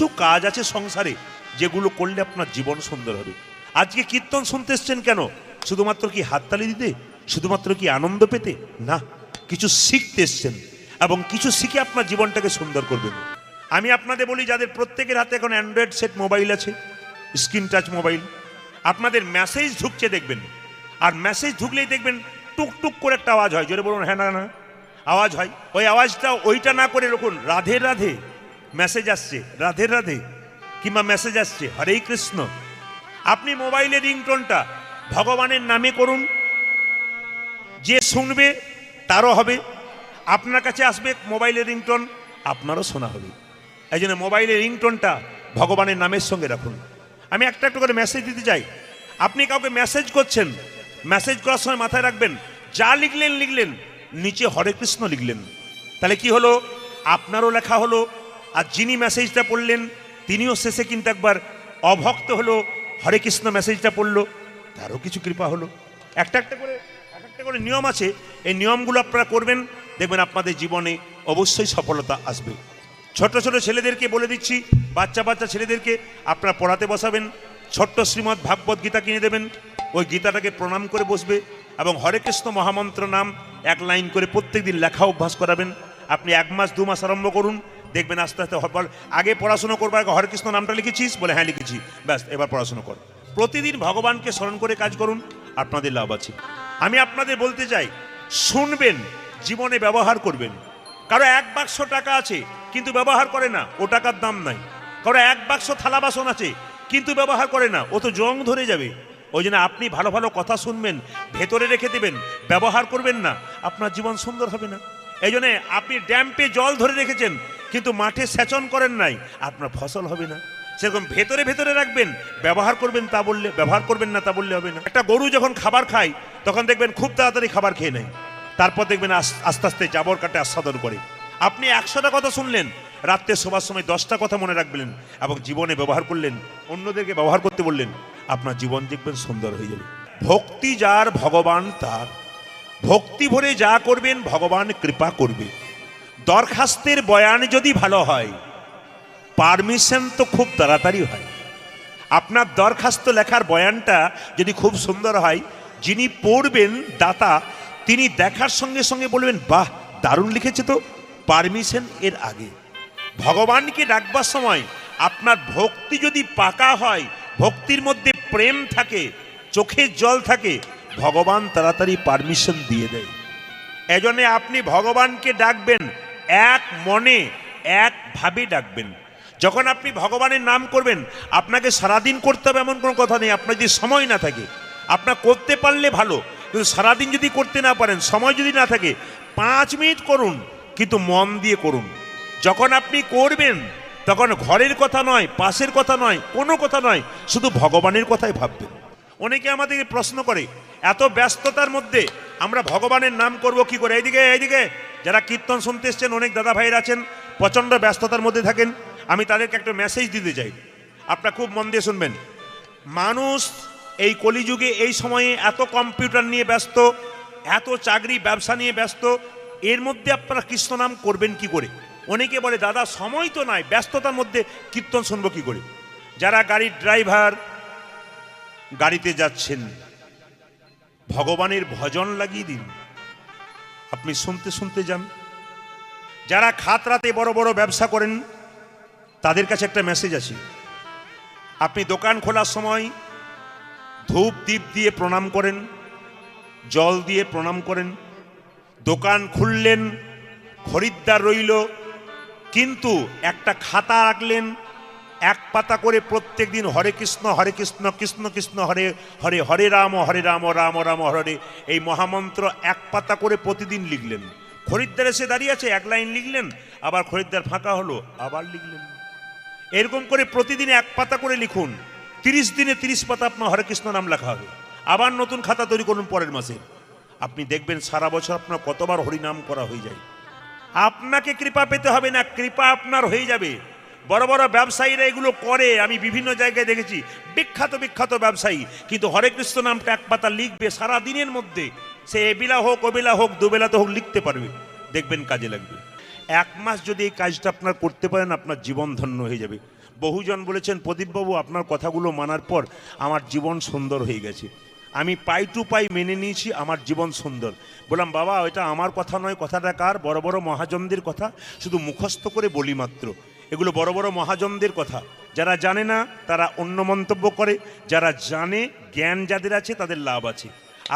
কিছু কাজ আছে সংসারে যেগুলো করলে আপনার জীবন সুন্দর হবে। আজকে কীর্তন শুনতে এসছেন কেন? শুধুমাত্র কি হাততালি দিতে, শুধুমাত্র কি আনন্দ পেতে? না, কিছু শিখতে এসছেন এবং কিছু শিখে আপনার জীবনটাকে সুন্দর করবেন। আমি আপনাদের বলি, যাদের প্রত্যেকের হাতে এখন অ্যান্ড্রয়েড সেট মোবাইল আছে, স্ক্রিন টাচ মোবাইল, আপনাদের মেসেজ ঢুকছে দেখবেন, আর মেসেজ ঢুকলেই দেখবেন টুকটুক করে একটা আওয়াজ হয়, জোরে বলুন হ্যাঁ না না, আওয়াজ হয়। ওই আওয়াজটা ওইটা না করে রাখুন রাধে রাধে মেসেজ আসছে, রাধে রাধে, কিংবা মেসেজ আসছে হরে কৃষ্ণ। আপনি মোবাইলের রিংটোনটা ভগবানের নামে করুন, যে শুনবে তারও হবে, আপনার কাছে আসবে মোবাইলের রিংটোন, আপনারও শোনা হবে। এই জন্য মোবাইলের রিংটোনটা ভগবানের নামের সঙ্গে রাখুন। আমি একটা একটা করে মেসেজ দিতে চাই। আপনি কাউকে মেসেজ করছেন, মেসেজ করার সময় মাথায় রাখবেন, যা লিখলেন নিচে হরে কৃষ্ণ লিখলেন। তাহলে কি হলো? আপনারও লেখা হলো, আর যিনি মেসেজটা পড়লেন তিনিও শেষে কিন্তু একবার অভক্ত হলো, হরে কৃষ্ণ মেসেজটা পড়লো, তারও কিছু কৃপা হলো। একটা একটা করে নিয়ম আছে, এই নিয়মগুলো আপনারা করবেন, দেখবেন আপনাদের জীবনে অবশ্যই সফলতা আসবে। ছোট ছোট ছেলেদেরকে বলে দিচ্ছি, বাচ্চা ছেলেদেরকে আপনারা পড়াতে বসাবেন, ছোট্ট শ্রীমদ্ ভাগবত গীতা কিনে দেবেন, ওই গীতাটাকে প্রণাম করে বসবে এবং হরে কৃষ্ণ মহামন্ত্র নাম এক লাইন করে প্রত্যেক দিন লেখা অভ্যাস করাবেন। আপনি 1 মাস 2 মাস আরম্ভ করুন, দেখবেন আস্তে আস্তে। আগে পড়াশুনো করবার হরে কৃষ্ণ নামটা লিখেছিস, বলে হ্যাঁ লিখেছি, ব্যাস এবার পড়াশুনো কর। প্রতিদিন ভগবানকে স্মরণ করে কাজ করুন, আপনাদের লাভ আছে। আমি আপনাদের বলতে চাই, শুনবেন, জীবনে ব্যবহার করবেন। কারো 1 বাক্স টাকা আছে কিন্তু ব্যবহার করে না, ও টাকার দাম নাই। কারো 1 বাক্স থালা বাসন আছে কিন্তু ব্যবহার করে না, ও তো জং ধরে যাবে। ওই জন্য আপনি ভালো ভালো কথা শুনবেন, ভেতরে রেখে দেবেন, ব্যবহার করবেন না, আপনার জীবন সুন্দর হবে না। এই জন্য আপনি ড্যাম্পে জল ধরে রেখেছেন কিন্তু মাঠে সেচন করেন নাই, আপনার ফসল হবে না। সেরকম ভেতরে রাখবেন, ব্যবহার করবেন তা বললে, ব্যবহার করবেন না তা বললে হবে না। একটা গরু যখন খাবার খায় তখন দেখবেন খুব তাড়াতাড়ি খাবার খেয়ে নেয়, তারপর দেখবেন আস্তে আস্তে জাবর কাটে আস্বাদন করে। আপনি 100টা কথা শুনলেন, রাত্রে শোবার সময় 10টা কথা মনে রাখবেন এবং জীবনে ব্যবহার করলেন, অন্যদেরকে ব্যবহার করতে বললেন, আপনার জীবন দেখবেন সুন্দর হয়ে যাবে। ভক্তি যার ভগবান তার, ভক্তি ভরে যা করবেন ভগবান কৃপা করবে। দরখাস্তের বয়ান যদি ভালো হয়, পারমিশন তো খুব তাড়াতাড়ি হয়। আপনার দরখাস্ত লেখার বয়ানটা যদি খুব সুন্দর হয়, যিনি পড়বেন দাতা, তিনি দেখার সঙ্গে সঙ্গে বলবেন বাহ দারুণ লিখেছে তো, পারমিশন এর আগে। ভগবানকে ডাকবার সময় আপনার ভক্তি যদি পাকা হয়, ভক্তির মধ্যে প্রেম থাকে, চোখের জল থাকে, ভগবান তাড়াতাড়ি পারমিশন দিয়ে দেয়। এজন্য আপনি ভগবানকে ডাকবেন, এক মনে একভাবে ডাকবেন। যখন আপনি ভগবানের নাম করবেন, আপনাকে সারাদিন করতে হবে এমন কোনো কথা নেই। আপনার যদি সময় না থাকে, আপনার করতে পারলে ভালো, কিন্তু সারাদিন যদি করতে না পারেন, সময় যদি না থাকে, 5 মিনিট করুন, কিন্তু মন দিয়ে করুন। যখন আপনি করবেন তখন ঘরের কথা নয়, পাশের কথা নয়, কোনো কথা নয়, শুধু ভগবানের কথাই ভাববেন। অনেকে আমাদেরকে প্রশ্ন করে, এত ব্যস্ততার মধ্যে আমরা ভগবানের নাম করব কি করে? এইদিকে যারা কীর্তন শুনতে এসছেন, অনেক দাদা ভাইরা আছেন প্রচণ্ড ব্যস্ততার মধ্যে থাকেন, আমি তাদেরকে একটা মেসেজ দিতে চাই, আপনারা খুব মন দিয়ে শুনবেন। মানুষ এই কলিযুগে এই সময়ে এত কম্পিউটার নিয়ে ব্যস্ত, এত চাকরি ব্যবসা নিয়ে ব্যস্ত, এর মধ্যে আপনারা কৃষ্ণ নাম করবেন কি করে? অনেকে বলে দাদা সময় তো নাই, ব্যস্ততার মধ্যে কীর্তন শুনবো কি করে? যারা গাড়ির ড্রাইভার, গাড়িতে যাচ্ছেন, ভগবানের ভজন লাগিয়ে দিন, আপনি শুনতে শুনতে যান। যারা খাতরাতে বড় বড় ব্যবসা করেন, তাদের কাছে একটা মেসেজ আছে, আপনি দোকান খোলার সময় ধূপ দীপ দিয়ে প্রণাম করেন, জল দিয়ে প্রণাম করেন। দোকান খুললেন, খরিদ্দার রইল, কিন্তু একটা খাতা রাখলেন, 1 পাতা করে প্রত্যেক দিন হরে কৃষ্ণ কৃষ্ণ কৃষ্ণ হরে হরে, হরে রাম রাম রাম হরে, এই মহামন্ত্র 1 পাতা করে প্রতিদিন লিখলেন। খরিদ্দার এসে দাঁড়িয়ে আছে, 1 লাইন লিখলেন, আবার খরিদ্দার ফাঁকা হলো, আবার লিখলেন। এরকম করে প্রতিদিন 1 পাতা করে লিখুন, 30 দিনে 30 পাতা আপনার হরে কৃষ্ণ নাম লেখা হবে। আবার নতুন খাতা তৈরি করুন পরের মাসে, আপনি দেখবেন সারা বছর আপনার কতবার হরিনাম করা হয়ে যায়। আপনাকে কৃপা পেতে হবে না, কৃপা আপনার হয়ে যাবে। বড় বড় ব্যবসায়ীরা এগুলো করে, আমি বিভিন্ন জায়গায় দেখেছি, বিখ্যাত ব্যবসায়ী, কিন্তু হরে কৃষ্ণ নামটা 1 পাতা লিখবে সারা দিনের মধ্যে, সে এবেলা হোক ওবেলা হোক দুবেলাতে হোক লিখতে পারবে, দেখবেন কাজে লাগবে। 1 মাস যদি এই কাজটা আপনার করতে পারেন, আপনার জীবন ধন্য হয়ে যাবে। বহুজন বলেছেন, প্রদীপবাবু আপনার কথাগুলো মানার পর আমার জীবন সুন্দর হয়ে গেছে, আমি পাই টু পাই মেনে নিয়েছি, আমার জীবন সুন্দর। বললাম, বাবা এটা আমার কথা নয়, কথাটা কার? বড় বড় মহাজনদের কথা, শুধু মুখস্থ করে বলি মাত্র। এগুলো বড় বড় মহাজনদের কথা। যারা জানে না তারা অন্য মন্তব্য করে, যারা জানে, জ্ঞান যাদের আছে তাদের লাভ আছে।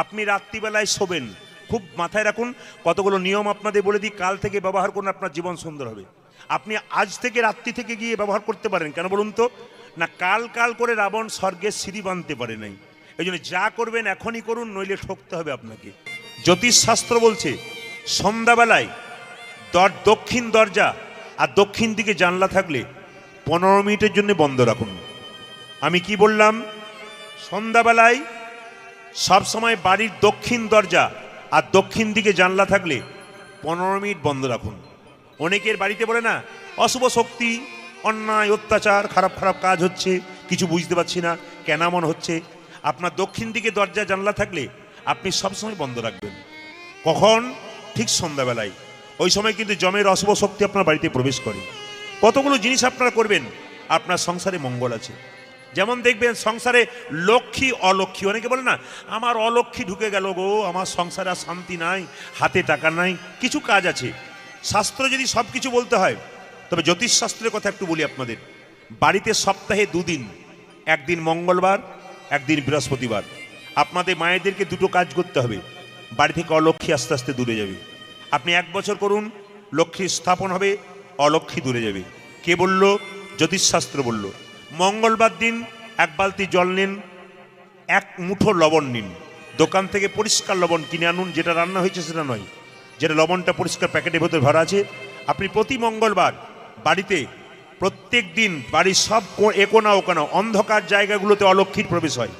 আপনি রাত্রিবেলায় শোবেন, খুব মাথায় রাখুন, কতগুলো নিয়ম আপনাদের বলে দিই, কাল থেকে ব্যবহার করুন, আপনার জীবন সুন্দর হবে। আপনি আজ থেকে রাত্রি থেকে গিয়ে ব্যবহার করতে পারেন, কেন বলুন তো? না, কাল কাল করে রাবণ স্বর্গের সিঁড়ি বাঁধতে পারে নাই। এই জন্য যা করবেন এখনই করুন, নইলে ঠকতে হবে আপনাকে। জ্যোতিষশাস্ত্র বলছে সন্ধ্যাবেলায় দক্ষিণ দরজা আর দক্ষিণ দিকে জানলা থাকলে 15 মিনিটের জন্য বন্ধ রাখুন। আমি কি বললাম? সন্ধ্যাবেলায় সবসময় বাড়ির দক্ষিণ দরজা আর দক্ষিণ দিকে জানলা থাকলে 15 মিনিট বন্ধ রাখুন। অনেকের বাড়িতে বলে না, অশুভ শক্তি, অন্যায়, অত্যাচার, খারাপ খারাপ কাজ হচ্ছে, কিছু বুঝতে পারছি না, কেন এমন হচ্ছে? আপনার দক্ষিণ দিকে দরজা জানলা থাকলে আপনি সবসময় বন্ধ রাখবেন। কখন? ঠিক সন্ধ্যাবেলায়। ওই সময় কিন্তু জমের অশুভ শক্তি আপনার বাড়িতে প্রবেশ করে। কতগুলো জিনিস আপনারা করবেন, আপনার সংসারে মঙ্গল আছে। যেমন দেখবেন সংসারে লক্ষ্মী অলক্ষ্মী, অনেকে বলে না আমার অলক্ষ্মী ঢুকে গেল গো, আমার সংসারে আর শান্তি নাই, হাতে টাকা নাই। কিছু কাজ আছে, শাস্ত্র যদি সব কিছু বলতে হয়, তবে জ্যোতিষশাস্ত্রের কথা একটু বলি আপনাদের। বাড়িতে সপ্তাহে 2 দিন, একদিন মঙ্গলবার, একদিন বৃহস্পতিবার, আপনাদের মায়েদেরকে দুটো কাজ করতে হবে। বাড়ি থেকে অলক্ষ্মী আস্তে আস্তে দূরে যাবে। আপনি 1 বছর করুন, লক্ষ্মী স্থাপন হবে, অলক্ষ্মী দূরে যাবে। কে বলল? জ্যোতিষশাস্ত্র বলল। মঙ্গলবার দিন 1 বালতি জল নিন, 1 মুঠো লবণ নিন, দোকান থেকে পরিষ্কার লবণ কিনে আনুন, যেটা রান্না হয়েছে সেটা নয়, যেটা লবণটা পরিষ্কার প্যাকেটের ভেতর ভরা আছে। আপনি প্রতি মঙ্গলবার বাড়িতে, প্রত্যেক দিন বাড়ির সব একোনা ওকানা অন্ধকার জায়গাগুলোতে অলক্ষ্মীর প্রবেশ হয়।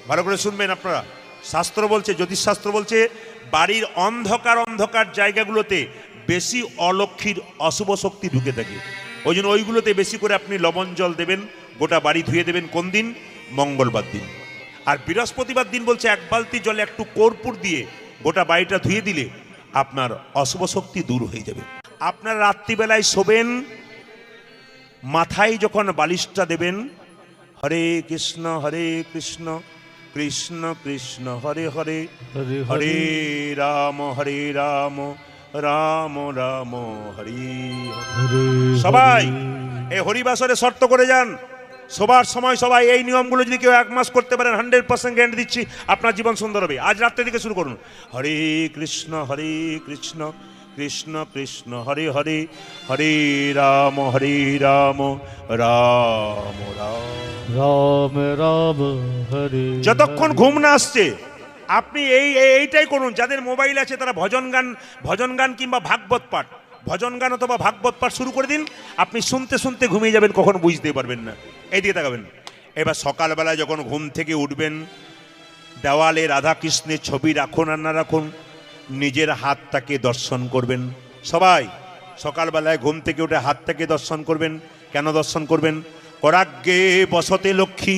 ভালো করে শুনবেন আপনারা, শাস্ত্র বলছে, জ্যোতিষশাস্ত্র বলছে বাড়ির অন্ধকার জায়গাগুলোতে বেশি অলক্ষ্মীর অশুভ শক্তি ঢুকে থাকে। ওই জন্য ওইগুলোতে বেশি করে আপনি লবণ জল দেবেন, গোটা বাড়ি ধুয়ে দেবেন। কোন দিন? মঙ্গলবার দিন। আর বৃহস্পতিবার দিন বলছে 1 বালতি জলে একটু কর্পূর দিয়ে গোটা বাড়িটা ধুয়ে দিলে আপনার অশুভ শক্তি দূর হয়ে যাবে। আপনার রাত্রিবেলায় শোবেন, মাথায় যখন বালিশটা দেবেন, হরে কৃষ্ণ কৃষ্ণ কৃষ্ণ হরে হরে, হরে রাম রাম রাম হরে হরে। সবাই এই হরিবাসরে শর্ত করে যান, সবার সময় সবাই এই নিয়মগুলো যদি কেউ 1 মাস করতে পারেন, 100% গ্যারান্টি দিচ্ছি আপনার জীবন সুন্দর হবে। আজ রাত্রে থেকে শুরু করুন, হরে কৃষ্ণ কৃষ্ণ কৃষ্ণ হরে হরে, হরে রাম রাম রাম রাম হরে। যতক্ষণ ঘুম না আসছে আপনি এইটাই করুন। যাদের মোবাইল আছে তারা ভজন গান কিংবা ভাগবত পাঠ, ভজন গান অথবা ভাগবত পাঠ শুরু করে দিন। আপনি শুনতে শুনতে ঘুমিয়ে যাবেন, কখনো বুঝতে পারবেন না। এইদিকে তাকাবেন। এবার সকালবেলায় যখন ঘুম থেকে উঠবেন, দেওয়ালে রাধা কৃষ্ণের ছবি রাখুন আর না রাখুন, নিজের হাতটাকে দর্শন করবেন। সবাই সকালবেলায় ঘুম থেকে উঠে হাতটাকে দর্শন করবেন। কেন দর্শন করবেন? করাগ্গে বসতে লক্ষ্মী,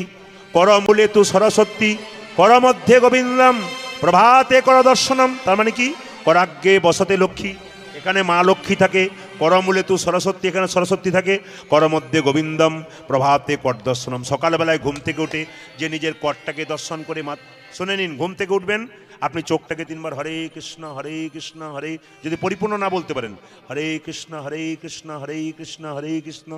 করমূলে তু সরস্বতী, কর মধ্যে গোবিন্দম, প্রভাতে কর দর্শনম। তার মানে কি? করাগ্গে বসতে লক্ষ্মী, এখানে মা লক্ষ্মী থাকে, করমূলে তু সরস্বতী, এখানে সরস্বতী থাকে, কর মধ্যে গোবিন্দম, প্রভাতে কর দর্শনম। সকালবেলায় ঘুম থেকে উঠে যে নিজের করটাকে দর্শন করে, শুনে নিন, ঘুম থেকে উঠবেন, আপনি চোখটাকে 3 বার হরে কৃষ্ণ হরে, যদি পরিপূর্ণ না বলতে পারেন, হরে কৃষ্ণ হরে কৃষ্ণ,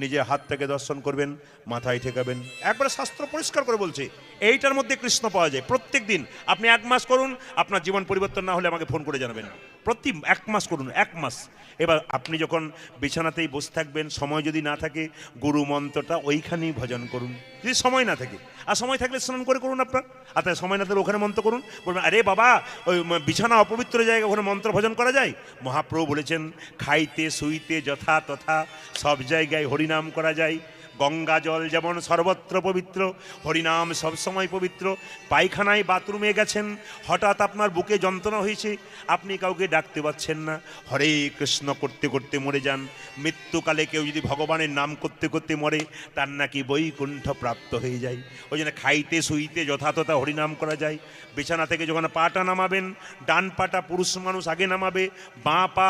নিজের হাতটাকে দর্শন করবেন, মাথায় ঠেকাবেন। একবারে শাস্ত্র পরিষ্কার করে বলছে এইটার মধ্যে কৃষ্ণ পাওয়া যায়। প্রত্যেক দিন আপনি 1 মাস করুন, আপনার জীবন পরিবর্তন না হলে আমাকে ফোন করে জানাবেন। প্রতি 1 মাস করুন, 1 মাস। এবার আপনি যখন বিছানাতেই বসে থাকবেন, সময় যদি না থাকে, গুরু মন্ত্রটা ওইখানেই ভজন করুন। যদি সময় না থাকে, আর সময় থাকলে স্নান করে করুন আপনার, আর তাই সময় না থাকলে ওখানে মন্ত্র করুন। বলবেন, আরে বাবা ওই বিছানা অপবিত্র জায়গা, ওখানে মন্ত্র ভজন করা যায়? মহাপ্রভু বলেছেন, খাইতে শুইতে যথা তথা সব জায়গায় হরিনাম করা যায়। গঙ্গা জল যেমন সর্বত্র পবিত্র, হরিনাম সবসময় পবিত্র। পায়খানায় বাথরুমে গেছেন, হঠাৎ আপনার বুকে যন্ত্রণা হয়েছে, আপনি কাউকে ডাকতে পারছেন না, হরে কৃষ্ণ করতে করতে মরে যান। মৃত্যুকালে কেউ যদি ভগবানের নাম করতে করতে মরে, তার নাকি বৈকুণ্ঠ প্রাপ্ত হয়ে যায়। ওই জন্য খাইতে শুইতে যথাযথ হরিনাম করা যায়। বিছানা থেকে যখন পাটা নামাবেন, ডান পাটা পুরুষ মানুষ আগে নামাবে, বাঁ পা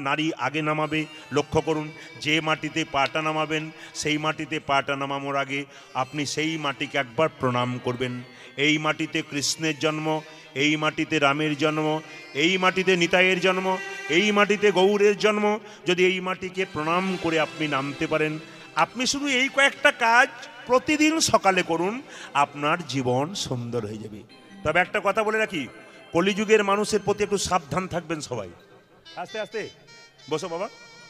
নারী আগে নামাবে। লক্ষ্য করুন, যে মাটিতে পাটা নামাবেন সেই মাটিতে পাটা নামানোর আগে আপনি সেই মাটিকে একবার প্রণাম করবেন। এই মাটিতে কৃষ্ণের জন্ম, এই মাটিতে রামের জন্ম, এই মাটিতে নিতাইয়ের জন্ম, এই মাটিতে গৌরের জন্ম। যদি এই মাটিকে প্রণাম করে আপনি নামতে পারেন, আপনি শুধু এই কয়েকটা কাজ প্রতিদিন সকালে করুন, আপনার জীবন সুন্দর হয়ে যাবে। তবে একটা কথা বলে রাখি, কলিযুগের মানুষের প্রতি একটু সাবধান থাকবেন সবাই। আস্তে আস্তে বসো বাবা।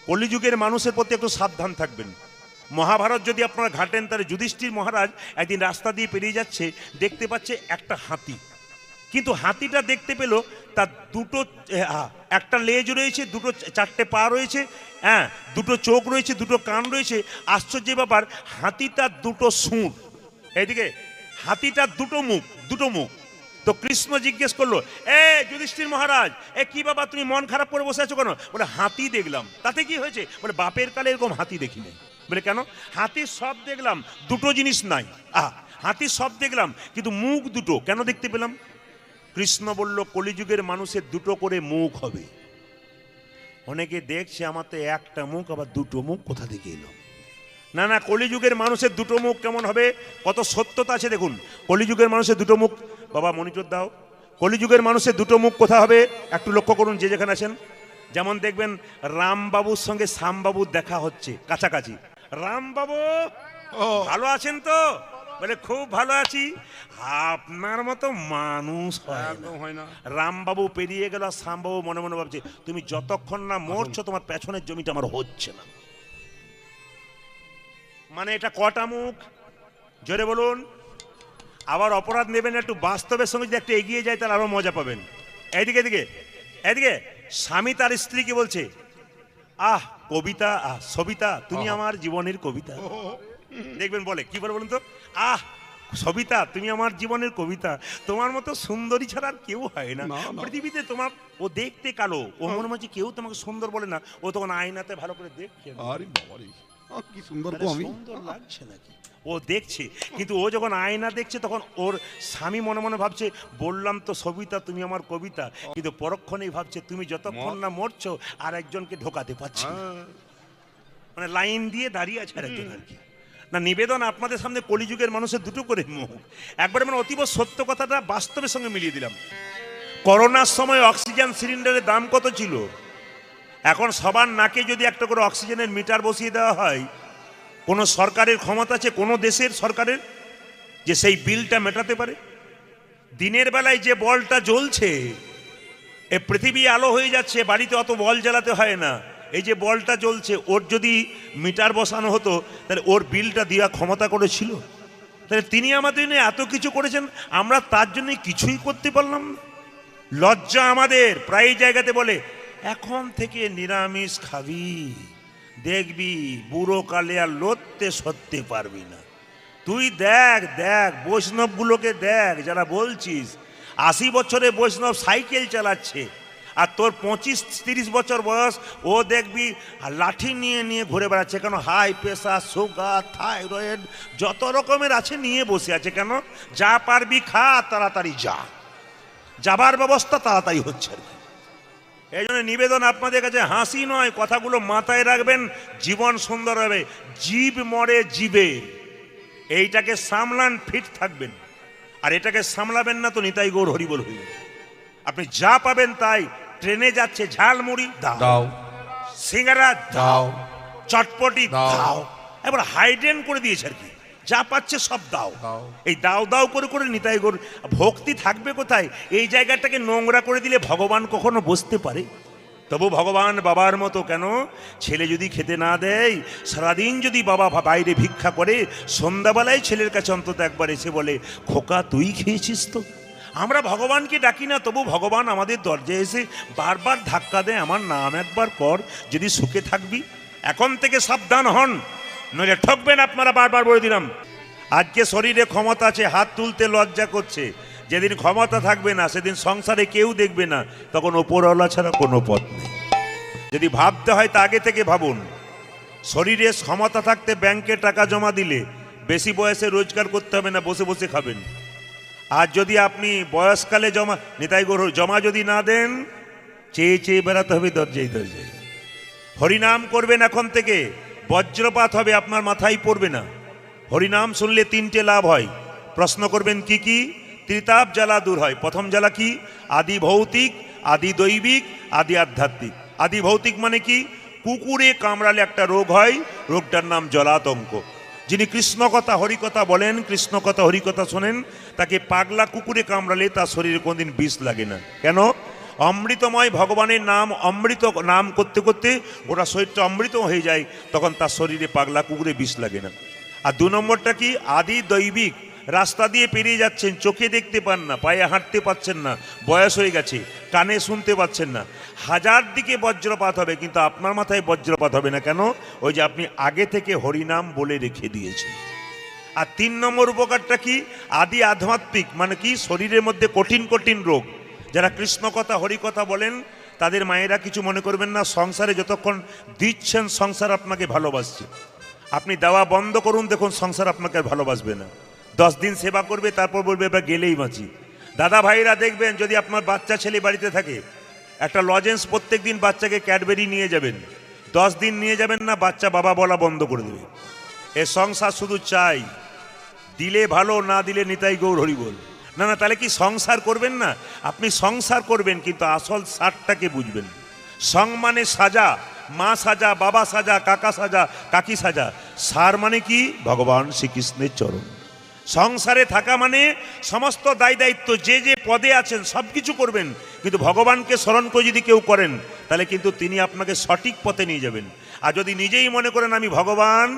কলিযুগের মানুষের প্রতি একটু সাবধান থাকবেন। মহাভারত যদি আপনারা ঘাটেন, তাহলে যুধিষ্ঠির মহারাজ একদিন রাস্তা দিয়ে পেরিয়ে যাচ্ছে, দেখতে পাচ্ছে একটা হাতি। কিন্তু হাতিটা দেখতে পেল তার দুটো একটা লেজ রয়েছে, দুটো চারটে পা রয়েছে, হ্যাঁ দুটো চোখ রয়েছে, দুটো কান রয়েছে। আশ্চর্য ব্যাপার, হাতিটার দুটো সুর, এইদিকে হাতিটার দুটো মুখ। তো কৃষ্ণ জিজ্ঞেস করলো, যুধিষ্ঠির মহারাজ, কি বাবা তুমি মন খারাপ করে বসে আছো কেন? বলে হাতি দেখলাম। তাতে কি হয়েছে? বলে বাপের কালে এরকম হাতি দেখি নাই। বলে কেন? হাতির সব দেখলাম, দুটো জিনিস নাই। হাতির সব দেখলাম কিন্তু মুখ দুটো কেন দেখতে পেলাম? কৃষ্ণ বলল, কলিযুগের মানুষের দুটো করে মুখ হবে। অনেকে দেখছে আমার তো একটা মুখ, আবার দুটো মুখ কোথা থেকে এলো? না না, কলিযুগের মানুষের দুটো মুখ কেমন হবে? কত সত্যতা আছে দেখুন। কলিযুগের মানুষের দুটো মুখ, বাবা মনিটর দাও। কলিযুগের মানুষের দুটো মুখ কোথা হবে একটু লক্ষ্য করুন, যে যেখানে আছেন। যেমন দেখবেন রামবাবুর সঙ্গে শ্যামবাবুর দেখা হচ্ছে কাছাকাছি। রামবাবু ভালো আছেন তো? বলে খুব ভালো আছি। আপনার মতো মানুষ হয় না। রামবাবু পেরিয়ে গেল, শ্যামবাবু মনে মনে ভাবছে, তুমি যতক্ষণ না মরছো তোমার পেছনের জমিটা আমার হচ্ছে না। মানে এটা কটা মুখ? জোরে বলুন। আবার অপরাধ নেবেন, একটু বাস্তবের সঙ্গে যদি একটু এগিয়ে যায় তাহলে আরো মজা পাবেন। এইদিকে এদিকে এদিকে স্বামী তার স্ত্রীকে বলছে, কবিতা, সবিতা তুমি আমার জীবনের কবিতা। দেখবেন বলে কি বলে বলুন তো, সবিতা তুমি আমার জীবনের কবিতা, তোমার মতো সুন্দরী ছাড়া আর কেউ হয় না পৃথিবীতে। তোমার ও দেখতে কালো, ও মনে হচ্ছে কেউ তোমাকে সুন্দর বলে না। ও তখন আয়নাতে ভালো করে দেখছে, আরে বাবা রে কি সুন্দর, সুন্দর লাগছে নাকি? ও দেখছে, কিন্তু ও যখন আয়না দেখছে তখন ওর স্বামী মনে মনে ভাবছে, বললাম তো সবিতা তুমি আমার কবিতা। কিন্তু পরক্ষণেই ভাবছে, তুমি যতক্ষণ না মরছো আর একজনকে ঢোকাতে পারছি, মানে লাইন দিয়ে দাঁড়িয়ে আছে আর একজন আর কি। না, নিবেদন আপনাদের সামনে, কলিযুগের মানুষের দুটো করে মুখ। একবারে মানে অতীব সত্য কথাটা বাস্তবের সঙ্গে মিলিয়ে দিলাম। করোনার সময় অক্সিজেন সিলিন্ডারের দাম কত ছিল? এখন সবার নাকে যদি একটা করে অক্সিজেনের মিটার বসিয়ে দেওয়া হয়, কোন সরকারের ক্ষমতা আছে, কোন দেশের সরকারের, যে সেই বিলটা মেটাতে পারে? দিনের বেলায় যে বলটা জ্বলছে, এ পৃথিবী আলো হয়ে যাচ্ছে, বাড়িতে অত বল জ্বালাতে হয় না। এই যে বলটা জ্বলছে, ওর যদি মিটার বসানো হতো তাহলে ওর বিলটা দেওয়া ক্ষমতা করেছিল। তাহলে তিনি আমাদের নিয়ে এত কিছু করেছেন, আমরা তার জন্য কিছুই করতে পারলাম না। লজ্জা আমাদের। প্রায় জায়গাতে বলে, এখন থেকে নিরামিষ খাবি, দেখবি বুড়ো কালে আর লড়তে সরতে পারবি না। তুই দেখ বৈষ্ণবগুলোকে দেখ, যারা বলছিস 80 বছরে বৈষ্ণব সাইকেল চালাচ্ছে, আর তোর 25-30 বছর বয়স, ও দেখবি লাঠি নিয়ে নিয়ে ঘুরে বেড়াচ্ছে। কেন? হাই প্রেশার, সুগার, থাইরয়েড, যত রকমের আছে নিয়ে বসে আছে। কেন? যা পারবি খা, তাড়াতাড়ি যা, যাবার ব্যবস্থা তাড়াতাড়ি হচ্ছে আর কি। এই জন্য নিবেদন আপনাদের কাছে, হাসি নয়, কথাগুলো মাথায় রাখবেন, জীবন সুন্দর হবে। জীব মরে জীবে, এইটাকে সামলান, ফিট থাকবেন। আর এটাকে সামলাবেন না তো নিতাই গৌর হরিবল হইবে। আপনি যা পাবেন তাই। ট্রেনে যাচ্ছে, ঝালমুড়ি দাও, সিঙ্গারা দাও, চটপটি দাও, এবার হাইডেন করে দিয়েছে আর কি, যা পাচ্ছে সব দাও। এই দাও দাও করে করে নিতাই গৌর। ভক্তি থাকবে কোথায়? এই জায়গাটাকে নোংরা করে দিলে ভগবান কখনো বসতে পারে? তবু ভগবান বাবার মতো কেন? ছেলে যদি খেতে না দেয়, সারাদিন যদি বাবা বাইরে ভিক্ষা করে, সন্ধ্যাবেলায় ছেলের কাছে অন্তত একবার এসে বলে, খোকা তুই খেয়েছিস তো? আমরা ভগবানকে ডাকি না, তবু ভগবান আমাদের দরজায় এসে বারবার ধাক্কা দেয়, আমার নাম একবার কর, যদি সুখে থাকবি। এখন থেকে সাবধান হন, নইলে ঠকবেন আপনারা। বারবার বলে দিলাম, আজকে শরীরে ক্ষমতা আছে, হাত তুলতে লজ্জা করছে, যেদিন ক্ষমতা থাকবে না, সেদিন সংসারে কেউ দেখবে না, তখন ওপরওয়ালা ছাড়া কোনো পথ নেই। যদি ভাবতে হয় তা আগে থেকে ভাবুন। শরীরে ক্ষমতা থাকতে ব্যাংকে টাকা জমা দিলে বেশি বয়সে রোজগার করতে হবে না, বসে বসে খাবেন। আর যদি আপনি বয়সকালে নিতাই গৌর জমা যদি না দেন, চেয়ে চেয়ে বেড়াতে হবে দরজায় দরজায়। হরিনাম করবেন এখন থেকে, বজ্রপাত হবে, আপনার মাথায় পড়বে না। হরিনাম শুনলে 3টে লাভ হয়। প্রশ্ন করবেন কি কি? ত্রিতাপ জ্বালা দূর হয়। প্রথম জ্বালা কি? আদি ভৌতিক, আদি দৈবিক, আদি আধ্যাত্মিক। আদি ভৌতিক মানে কি? কুকুরে কামড়ালে একটা রোগ হয়, রোগটার নাম জলাতঙ্ক। যিনি কৃষ্ণ কথা হরিকথা বলেন, কৃষ্ণ কথা হরিকথা শোনেন, তাকে পাগলা কুকুরে কামড়ালে তার শরীরে কোনদিন বিষ লাগে না। কেন? অমৃতময় ভগবানের নাম, অমৃত নাম করতে করতে ওটা শরীরটা অমৃত হয়ে যায়, তখন তার শরীরে পাগলা কুকুরে বিষ লাগে না। আর 2 নম্বরটা কি? আদি দৈবিক। রাস্তা দিয়ে পেরিয়ে যাচ্ছেন, চোখে দেখতে পান না, পায়ে হাঁটতে পাচ্ছেন না, বয়স হয়ে গেছে, কানে শুনতে পাচ্ছেন না, 1000 দিকে বজ্রপাত হবে, কিন্তু আপনার মাথায় বজ্রপাত হবে না। কেন? ওই যে আপনি আগে থেকে হরিনাম বলে রেখে দিয়েছেন। আর 3 নম্বর উপকারটা কি? আদি আধ্যাত্মিক মানে কি? শরীরের মধ্যে কঠিন কঠিন রোগ। যারা কৃষ্ণ কথা হরিকথা বলেন, তাদের মায়েরা কিছু মনে করবেন না, সংসারে যতক্ষণ দিচ্ছেন সংসার আপনাকে ভালোবাসছে। আপনি দেওয়া বন্ধ করুন, দেখুন সংসার আপনাকে আর ভালোবাসবে না। 10 দিন সেবা করবে, তারপর বলবে এবার গেলেই বাঁচি। দাদা ভাইরা দেখবেন, যদি আপনার বাচ্চা ছেলে বাড়িতে থাকে, একটা লজেন্স প্রত্যেক দিন বাচ্চাকে ক্যাডবেরি নিয়ে যাবেন। 10 দিন নিয়ে যাবেন না, বাচ্চা বাবা বলা বন্ধ করে দেবে। এ সংসার শুধু চাই, দিলে ভালো, না দিলে নিতাই গৌর হরি বল। না না, তাহলে কি সংসার করবেন না? আপনি সংসার করবেন, কিন্তু আসল সারটাকে বুঝবেন। সং মানে সাজা, মা সাজা, বাবা সাজা, কাকা সাজা, কাকি সাজা। সার মানে কি? ভগবান শ্রীকৃষ্ণের চরণ। সংসারে থাকা মানে সমস্ত দায় দায়িত্ব, যে যে পদে আছেন সব কিছু করবেন, কিন্তু ভগবানকে স্মরণ করে যদি কেউ করেন, তাহলে কিন্তু তিনি আপনাকে সঠিক পথে নিয়ে যাবেন। আর যদি নিজেই মনে করেন আমি ভগবান,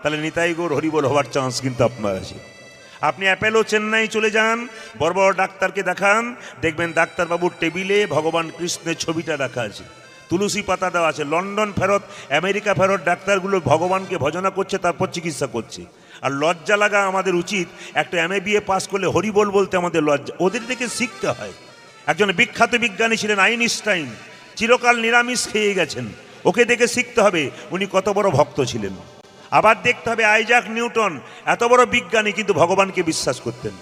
তাহলে নিতাই গৌর হরিবল হওয়ার চান্স কিন্তু আপনার আছে। আপনি অ্যাপেলো চেন্নাই চলে যান, বড় বড় ডাক্তারকে দেখান, দেখবেন ডাক্তারবাবুর টেবিলে ভগবান কৃষ্ণের ছবিটা রাখা আছে, তুলসী পাতা দেওয়া আছে। লন্ডন ফেরত, আমেরিকা ফেরত ডাক্তারগুলো ভগবানকে ভজনা করছে, তারপর চিকিৎসা করছে। আর লজ্জা লাগা আমাদের উচিত। একটা MA পাস করলে হরিবল বলতে আমাদের লজ্জা। ওদের থেকে শিখতে হয়। একজন বিখ্যাত বিজ্ঞানী ছিলেন আইনস্টাইন, চিরকাল নিরামিষ খেয়ে গেছেন। ওকে দেখে শিখতে হবে উনি কত বড় ভক্ত ছিলেন। আবার দেখতে হবে আইজাক নিউটন, এত বড় বিজ্ঞানী, কিন্তু ভগবানকে বিশ্বাস করতেন।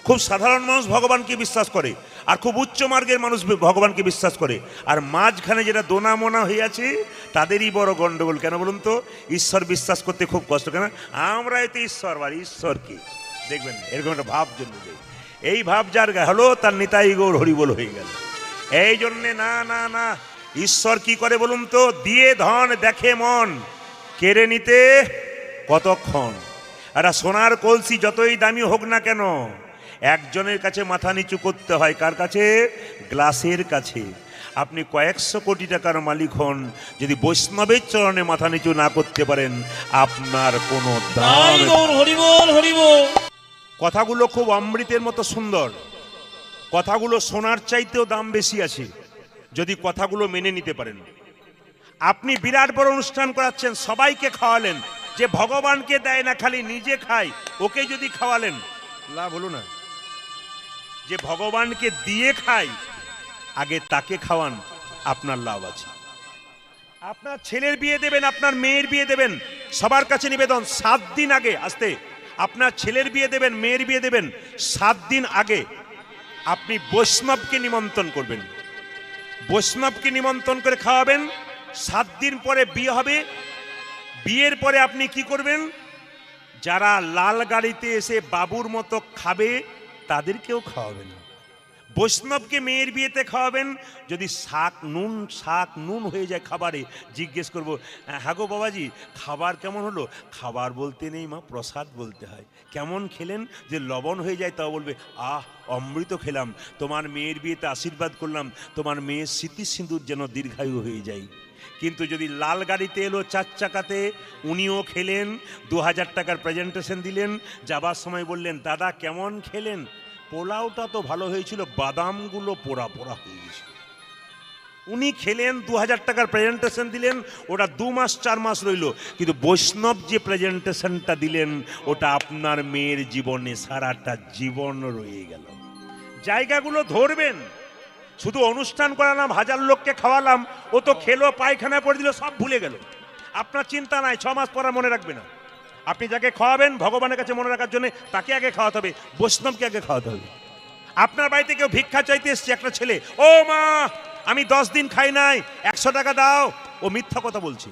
খুব সাধারণ মানুষ ভগবানকে বিশ্বাস করে, আর খুব উচ্চ মার্গের মানুষ ভগবানকে বিশ্বাস করে। আর মাঝখানে যেটা দোনা মোনা হয়ে আছে, তাদেরই বড় গন্ডগোল। কেন বলুন তো? ঈশ্বর বিশ্বাস করতে খুব কষ্ট। কেন? আমরা এতে ঈশ্বর, আর ঈশ্বর কি দেখবেন, এরকম একটা ভাব জন্য এই ভাব যার হলো, তার নিতাই গৌর হরিবল হয়ে গেল। এই জন্যে না না না, ঈশ্বর কি করে বলুন তো? দিয়ে ধন দেখে মন, কেড়ে নিতে কতক্ষণ। একটা সোনার কলসি যতই দামি হোক না কেন, একজনের কাছে মাথা নিচু করতে হয়। কার কাছে? গ্লাসের কাছে। আপনি কয়েকশো কোটি টাকার মালিক হন, যদি বৈষ্ণবের চরণে মাথা নিচু না করতে পারেন, আপনার কোনো দাম। কথাগুলো খুব অমৃতের মতো সুন্দর, কথাগুলো সোনার চাইতেও দাম বেশি আছে, যদি কথাগুলো মেনে নিতে পারেন। আপনি বিরাট বড় অনুষ্ঠান করাচ্ছেন, সবাইকে খাওয়ালেন, যে ভগবানকে দেয় না, খালি নিজে খায়, ওকে যদি খাওয়ালেন, লাভ হলো না? যে ভগবানকে দিয়ে খায়, আগে তাকে খাওয়ান, আপনার লাভ আছে। আপনার ছেলের বিয়ে দেবেন, আপনার মেয়ের বিয়ে দেবেন, সবার কাছে নিবেদন 7 দিন আগে আসতে। আপনার ছেলের বিয়ে দেবেন, মেয়ের বিয়ে দেবেন, 7 দিন আগে আপনি বৈষ্ণবকে নিমন্ত্রণ করবেন। বৈষ্ণবকে নিমন্ত্রণ করে খাওয়াবেন। 7 দিন পরে বিয়ে হবে। বিয়ের পরে আপনি কি করবেন? যারা লাল গাড়িতে এসে বাবুর মতো খাবে, তাদেরকেও খাওয়াবেন। বৈষ্ণবকে মেয়ের বিয়েতে খাওয়াবেন। যদি শাক নুন হয়ে যায় খাবারে, জিজ্ঞেস করবো, হ্যাঁ গো বাবাজি খাবার কেমন হলো? খাবার বলতে নেই মা, প্রসাদ বলতে হয়। কেমন খেলেন? যে লবণ হয়ে যায় তাও বলবে আহ অমৃত খেলাম। তোমার মেয়ের বিয়েতে আশীর্বাদ করলাম, তোমার মেয়ের স্মৃতি সিঁদুর যেন দীর্ঘায়ু হয়ে যায়। কিন্তু যদি লাল গাড়িতে এলো 4 চাকাতে, উনিও খেলেন, 2000 টাকার প্রেজেন্টেশন দিলেন, যাবার সময় বললেন দাদা কেমন খেলেন? পোলাওটা তো ভালো হয়েছিল, বাদামগুলো পোড়া পোড়া হয়ে গেছিল। উনি খেলেন, 2000 টাকার প্রেজেন্টেশন দিলেন, ওটা 2 মাস 4 মাস রইল। কিন্তু বৈষ্ণব যে প্রেজেন্টেশনটা দিলেন, ওটা আপনার মেয়ের জীবনে সারাটা জীবন রয়ে গেল। জায়গাগুলো ধরবেন। শুধু অনুষ্ঠান করালাম, 1000 লোককে খাওয়ালাম, ও তো খেলো, পায়খানায় পড়ে দিল, সব ভুলে গেল। আপনার চিন্তা নাই, 6 মাস পর আর মনে রাখবে না। আপনি যাকে খাওয়াবেন ভগবানের কাছে মনে রাখার জন্য তাকে আগে খাওয়াতে হবে, বৈষ্ণবকে আগে খাওয়াতে হবে। আপনার বাড়িতে কেউ ভিক্ষা চাইতে এসছে, একটা ছেলে, ও মা আমি 10 দিন খাই নাই, 100 টাকা দাও। ও মিথ্যা কথা বলছে।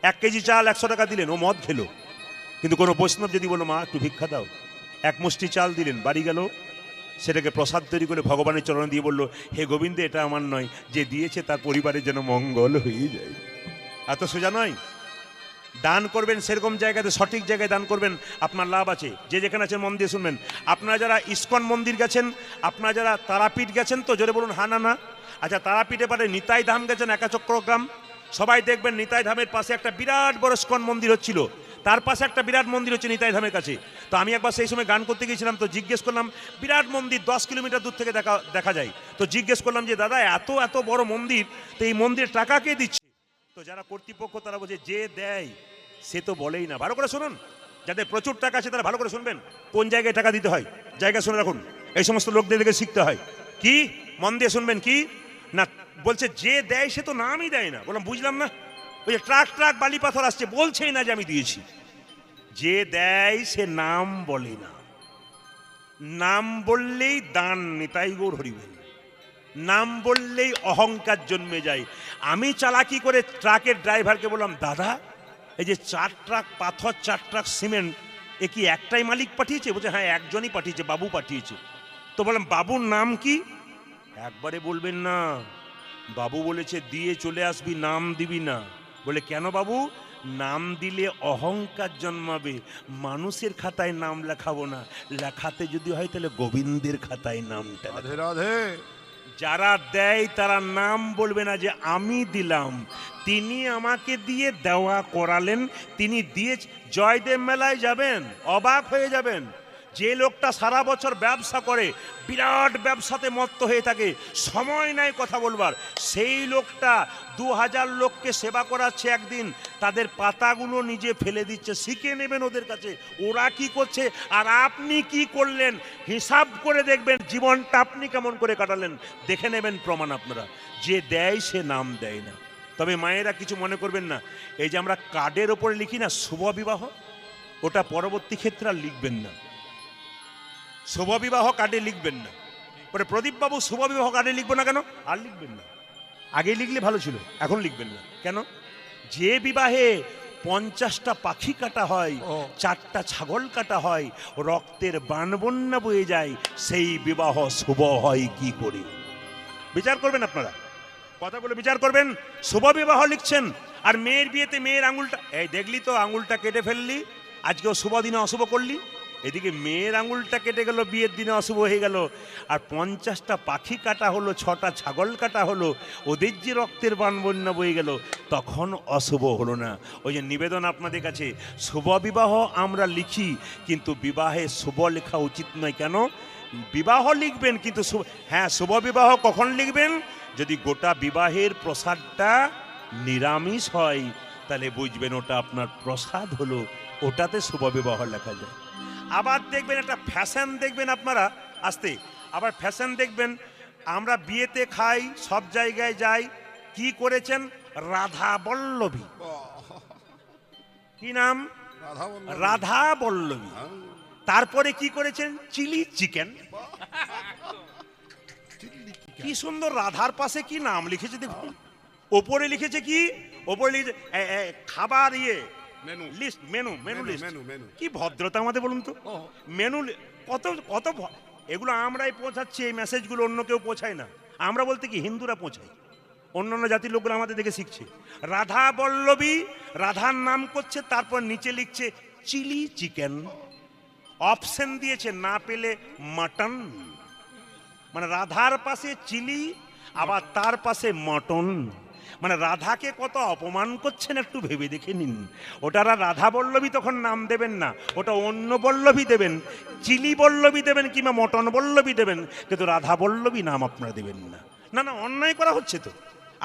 1 কেজি চাল 100 টাকা দিলেন, ও মদ খেলো। কিন্তু কোনো বৈষ্ণব যদি বলো মা একটু ভিক্ষা দাও, 1 মুষ্টি চাল দিলেন, বাড়ি গেল, সেটাকে প্রসাদ তৈরি করে ভগবানের চরণে দিয়ে বলল, হে গোবিন্দ এটা আমার নয়, যে দিয়েছে তার পরিবারের যেন মঙ্গল হয়ে যায়। এত সোজা নয়। দান করবেন সেরকম জায়গাতে, সঠিক জায়গায় দান করবেন, আপনার লাভ আছে। যে যেখানে আছেন মন দিয়ে শুনবেন। আপনারা যারা ইস্কন মন্দির গেছেন, আপনারা যারা তারাপীঠ গেছেন তো জোরে বলুন হ্যাঁ না না। আচ্ছা, তারাপীঠে পারে নিতাই ধাম গেছেন, একাচক্রগ্রাম, সবাই দেখবেন নিতাই ধামের পাশে একটা বিরাট বড় ইস্কন মন্দির হচ্ছিল, তার পাশে একটা বিরাট মন্দির হচ্ছে নিতাই ধামের কাছে। তো আমি একবার সেই সময় গান করতে গিয়েছিলাম, তো জিজ্ঞেস করলাম, বিরাট মন্দির 10 কিলোমিটার দূর থেকে দেখা যায়, তো জিজ্ঞেস করলাম যে দাদা এত এত বড় মন্দির, তো এই মন্দিরের টাকা কে দিচ্ছে? তো যারা কর্তৃপক্ষ তারা বলছে যে দেয় সে তো বলেই না। ভালো করে শুনুন, যাদের প্রচুর টাকা আছে তারা ভালো করে শুনবেন, কোন জায়গায় টাকা দিতে হয় জায়গা শুনে রাখুন। এই সমস্ত লোকদের দিকে শিখতে হয়। কি মন দিয়ে শুনবেন, কি না বলছে, যে দেয় সে তো নামই দেয় না। বললাম বুঝলাম না। ওই যে ট্রাক ট্রাক বালি পাথর আসছে, বলছেই না যে আমি দিয়েছি। যে দেয় সে নাম বলে না, নাম বললেই দান, নিতাই গৌর হরিবল। নাম বললেই অহংকার জন্মে যায়। আমি চালাকি করে ট্রাকের ড্রাইভারকে বললাম, দাদা এই যে 4 ট্রাক পাথর 4 ট্রাক সিমেন্ট, এ কি একটাই মালিক পাঠিয়েছে? বলছে হ্যাঁ একজনই পাঠিয়েছে, বাবু পাঠিয়েছে। তো বললাম বাবুর নাম কি? একবারে বলবেন না, বাবু বলেছে দিয়ে চলে আসবি, নাম দিবি না। বলে কেন বাবু? নাম দিলে অহংকার জন্মাবে, মানুষের খাতায় নাম লেখাবো না, লেখাতে যদি হয় তাহলে গোবিন্দের খাতায় নামটা। রাধে রাধে। যারা দেয় তারা নাম বলবে না যে আমি দিলাম, তিনি আমাকে দিয়ে দেওয়া করালেন, তিনি দিয়ে। জয়দেব মেলায় যাবেন, অবাক হয়ে যাবেন। যে লোকটা সারা বছর ব্যবসা করে, বিরাট ব্যবসাতে মত্ত হয়ে থাকে, সময় নাই কথা বলবার, সেই লোকটা 2000 লোককে সেবা করাচ্ছে একদিন, তাদের পাতাগুলো নিজে ফেলে দিচ্ছে। শিখে নেবেন ওদের কাছে, ওরা কি করছে আর আপনি কি করলেন, হিসাব করে দেখবেন জীবনটা আপনি কেমন করে কাটালেন, দেখে নেবেন প্রমাণ আপনারা। যে দেয় সে নাম দেয় না। তবে মায়েরা কিছু মনে করবেন না, এই যে আমরা কার্ডের ওপরে লিখি না শুভ বিবাহ, ওটা পরবর্তী ক্ষেত্রে আর লিখবেন না। শুভ বিবাহ কার্ডে লিখবেন না। পরে প্রদীপ বাবু শুভ বিবাহ কার্ডে লিখবো না কেন? আর লিখবেন না। আগে লিখলে ভালো ছিল, এখন লিখবেন না কেন? যে বিবাহে 50টা পাখি কাটা হয়, 4টা ছাগল কাটা হয়, রক্তের বানবন্যা বয়ে যায়, সেই বিবাহ শুভ হয় কি করে? বিচার করবেন আপনারা, কথাগুলো বিচার করবেন। শুভ বিবাহ লিখছেন, আর মেয়ের বিয়েতে মেয়ের আঙুলটা, এই দেখলি তো আঙুলটা কেটে ফেললি, আজকেও শুভ দিনে অশুভ করলি। এদিকে মেয়ের আঙুলটা কেটে গেল, বিয়ের দিনে অশুভ হয়ে গেল। আর 50টা পাখি কাটা হলো, 6টা ছাগল কাটা হলো, ওদের যে রক্তের বানবন্যা বয়ে গেল, তখন অশুভ হলো না। ওই যে নিবেদন আপনাদের কাছে, শুভ বিবাহ আমরা লিখি, কিন্তু বিবাহে শুভ লেখা উচিত নয়। কেন? বিবাহ লিখবেন কিন্তু হ্যাঁ শুভ বিবাহ কখন লিখবেন? যদি গোটা বিবাহের প্রসাদটা নিরামিষ হয়, তাহলে বুঝবেন ওটা আপনার প্রসাদ হলো, ওটাতে শুভ বিবাহ লেখা যায়। আবার দেখবেন একটা ফ্যাশন দেখবেন আপনারা, আসতে আবার ফ্যাশন দেখবেন, আমরা বিয়েতে খাই, সব জায়গায় যাই, কি করেছেন? রাধা বল্লভী। কি নাম? রাধা বল্লভী। তারপরে কি করেছেন? Chilli chicken. কি সুন্দর, রাধার পাশে কি নাম লিখেছে দেখুন। ওপরে লিখেছে কি? ওপরে লিখেছে খাবার লিস্ট, মেনু লিস্ট। কি ভদ্রতা আমাদের বলুন তো। মেনু কত কত, এগুলো আমরাই পৌঁছাচ্ছি, এই মেসেজগুলো অন্য কেউ পৌঁছায় না। আমরা বলতে কি হিন্দুরা পৌঁছায়, অন্যান্য জাতির লোকগুলো আমাদের দেখে শিখছে। রাধা বল্লভী, রাধার নাম করছে, তারপর নিচে লিখছে চিলি চিকেন। অপশন দিয়েছে, না পেলে মাটন। মানে রাধার পাশে চিলি, আবার তার পাশে মটন। মানে রাধাকে কত অপমান করছেন একটু ভেবে দেখে নিন। ওটারা রাধা বল্লভী তখন নাম দেবেন না, ওটা অন্য বল্লভী দেবেন, চিলি বল্লভী দেবেন কিংবা মটন বল্লভী দেবেন, কিন্তু রাধা বল্লভী নাম আপনারা দেবেন না। না না, অন্যায় করা হচ্ছে তো।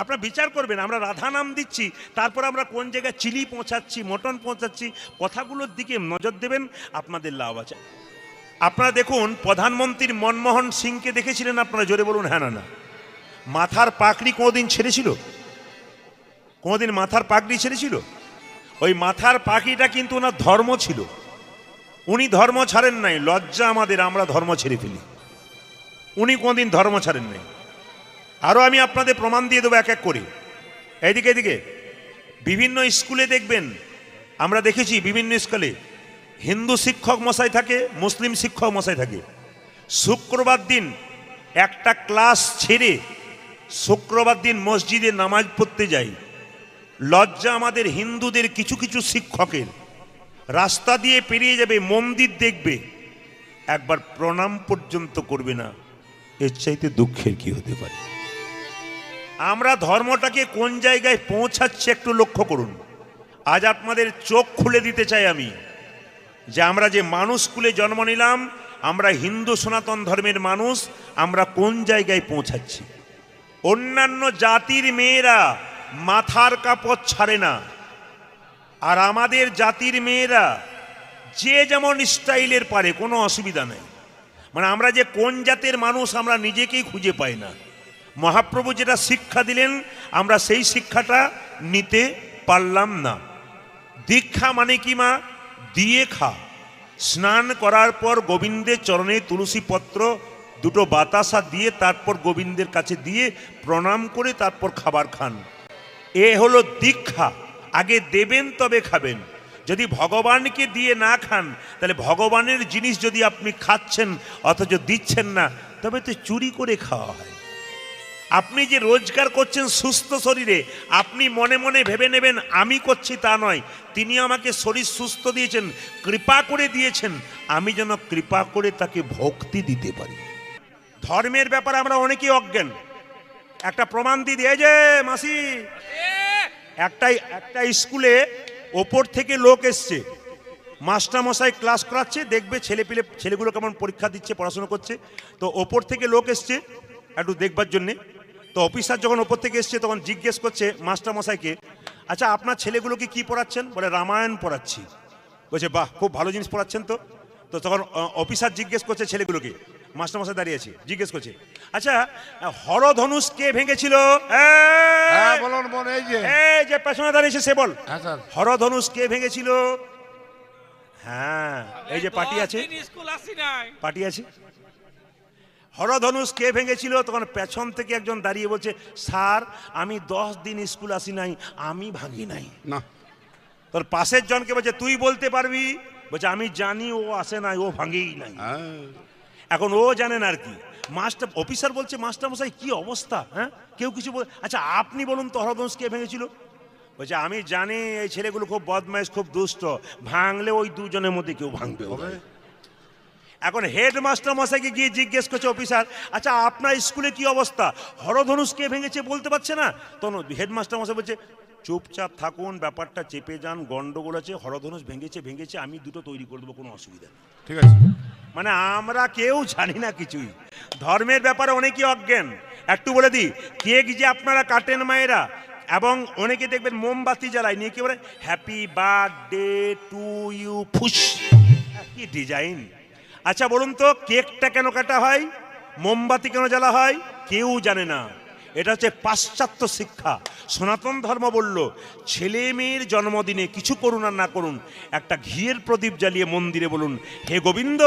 আপনারা বিচার করবেন, আমরা রাধা নাম দিচ্ছি, তারপর আমরা কোন জায়গায় চিলি পৌঁছাচ্ছি, মটন পৌঁছাচ্ছি, কথাগুলোর দিকে নজর দেবেন, আপনাদের লাভ আছে। আপনারা দেখুন, প্রধানমন্ত্রী মনমোহন সিংকে দেখেছিলেন আপনারা? জোরে বলুন হ্যাঁ না না। মাথার পাগড়ি কোনোদিন ছেড়েছিল? কোনোদিন মাথার পাগড়ি ছেড়েছিল? ওই মাথার পাগড়িটা কিন্তু ওনার ধর্ম ছিল। উনি ধর্ম ছাড়েন নাই। লজ্জা আমাদের, আমরা ধর্ম ছেড়ে ফেলি। উনি কোনোদিন ধর্ম ছাড়েন নাই। আরও আমি আপনাদের প্রমাণ দিয়ে দেবো এক এক করে। এইদিকে এদিকে বিভিন্ন স্কুলে দেখবেন, আমরা দেখেছি বিভিন্ন স্কুলে হিন্দু শিক্ষক মশাই থাকে, মুসলিম শিক্ষক মশাই থাকে। শুক্রবার দিন একটা ক্লাস ছেড়ে শুক্রবার দিন মসজিদে নামাজ পড়তে যাই। লজ্জা আমাদের হিন্দুদের কিছু কিছু শিক্ষকের। রাস্তা দিয়ে পেরিয়ে যাবে, মন্দির দেখবে, একবার প্রণাম পর্যন্ত করবে না। এর চাইতে দুঃখের কি হতে পারে? আমরা ধর্মটাকে কোন জায়গায় পৌঁছাচ্ছে একটু লক্ষ্য করুন। আজ আপনাদের চোখ খুলে দিতে চাই আমি, যে আমরা যে মানুষ কুলে জন্ম নিলাম, আমরা হিন্দু সনাতন ধর্মের মানুষ, আমরা কোন জায়গায় পৌঁছাচ্ছি। অন্যান্য জাতির মেয়েরা মাথার কাপড় ছাড়ে না, আর আমাদের জাতির মেয়েরা যে যেমন স্টাইলের পারে, কোনো অসুবিধা নেই। মানে আমরা যে কোন জাতের মানুষ আমরা নিজেকেই খুঁজে পাই না। মহাপ্রভু যেটা শিক্ষা দিলেন, আমরা সেই শিক্ষাটা নিতে পারলাম না। দীক্ষা মানে কি মা? দিয়ে খা। স্নান করার পর গোবিন্দের চরণে তুলসী পত্র দুটো বাতাসা দিয়ে তারপর গোবিন্দের কাছে দিয়ে প্রণাম করে তারপর খাবার খান। এ হলো দীক্ষা। আগে দেবেন তবে খাবেন। যদি ভগবানকে দিয়ে না খান, তাহলে ভগবানের জিনিস যদি আপনি খাচ্ছেন অথচ দিচ্ছেন না, তবে তো চুরি করে খাওয়া হয়। আপনি যে রোজগার করছেন সুস্থ শরীরে, আপনি মনে মনে ভেবে নেবেন আমি করছি, তা নয়। তিনি আমাকে শরীর সুস্থ দিয়েছেন, কৃপা করে দিয়েছেন, আমি যেন কৃপা করে তাকে ভক্তি দিতে পারি। ধর্মের ব্যাপারে আমরা অনেকেই অজ্ঞান। একটা প্রমাণ দিয়ে এই যে মাসি, একটা স্কুলে ওপর থেকে লোক এসছে, মাস্টার মশাই ক্লাস করাচ্ছে, দেখবে ছেলেগুলো কেমন পরীক্ষা দিচ্ছে, পড়াশোনা করছে। তো ওপর থেকে লোক এসছে একটু দেখবার জন্যে। তো অফিসার যখন ওপর থেকে এসছে তখন জিজ্ঞেস করছে মাস্টার মশাইকে, আচ্ছা আপনার ছেলেগুলোকে কি পড়াচ্ছেন? বলে রামায়ণ পড়াচ্ছি। বলছে বাহ, খুব ভালো জিনিস পড়াচ্ছেন তো। তো তখন অফিসার জিজ্ঞেস করছে ছেলেগুলোকে, মাস্টার মশাই দাঁড়িয়ে আছে, জিজ্ঞেস করছে, আচ্ছা হরধনুষ কে ভেঙেছিল? এই যে পেছনে দাঁড়িয়েছে সে বল, হরধনুষ কে ভেঙেছিল? হ্যাঁ, এই যে পার্টি আছে, পার্টি আছে। হরধনুষ কে ভেঙেছিল? তখন পেছন থেকে একজন দাঁড়িয়ে বলছে, স্যার আমি 10 দিন স্কুল আসি নাই, আমি ভাঙি নাই। না। তোর পাশের জনকে বলছে, তুই বলতে পারবি? বলছে আমি জানি ও আসে নাই, ও ভাঙেই নাই। এখন ও জানেন আর কি। মাস্টার অফিসার বলছে, মাস্টার মশাই কি অবস্থা? হ্যাঁ, কেউ কিছু বল, আচ্ছা আপনি বলুন তো হরধনুষ কে ভেঙেছিল? বলছে আমি জানি এই ছেলেগুলো খুব বদমাইশ, খুব দুষ্ট, ভাঙলে ওই দুজনের মধ্যে কেউ ভাঙবে। এখন হেডমাস্টার মশাইকে গিয়ে জিজ্ঞেস করছে অফিসার, আচ্ছা আপনার স্কুলে কি অবস্থা? হরধনুষ কে ভেঙেছে বলতে পারছে না। তখন হেডমাস্টার মশাই বলছে, চুপচাপ থাকুন, ব্যাপারটা চেপে যান, গন্ডগোল আছে, হরধনুষ ভেঙেছে, আমি দুটো তৈরি করে দেবো, কোনো অসুবিধা নেই। ঠিক আছে। মানে আমরা কেউ জানি না কিছুই, ধর্মের ব্যাপারে অনেকেই অজ্ঞান। একটু বলে দিই, কেক যে আপনারা কাটেন মায়েরা, এবং অনেকে দেখবেন মোমবাতি জ্বালায়, নিয়ে কি বলে হ্যাপি বার্থডে টু ইউ, ফুস, কি ডিজাইন। আচ্ছা বলুন তো, কেকটা কেন কাটা হয়, মোমবাতি কেন জ্বালা হয়? কেউ জানে না। এটা হচ্ছে পাশ্চাত্য শিক্ষা। সনাতন ধর্ম বলল, ছেলে মেয়ের জন্মদিনে কিছু করুন আর না করুন, একটা ঘিয়ের প্রদীপ জ্বালিয়ে মন্দিরে বলুন, হে গোবিন্দ,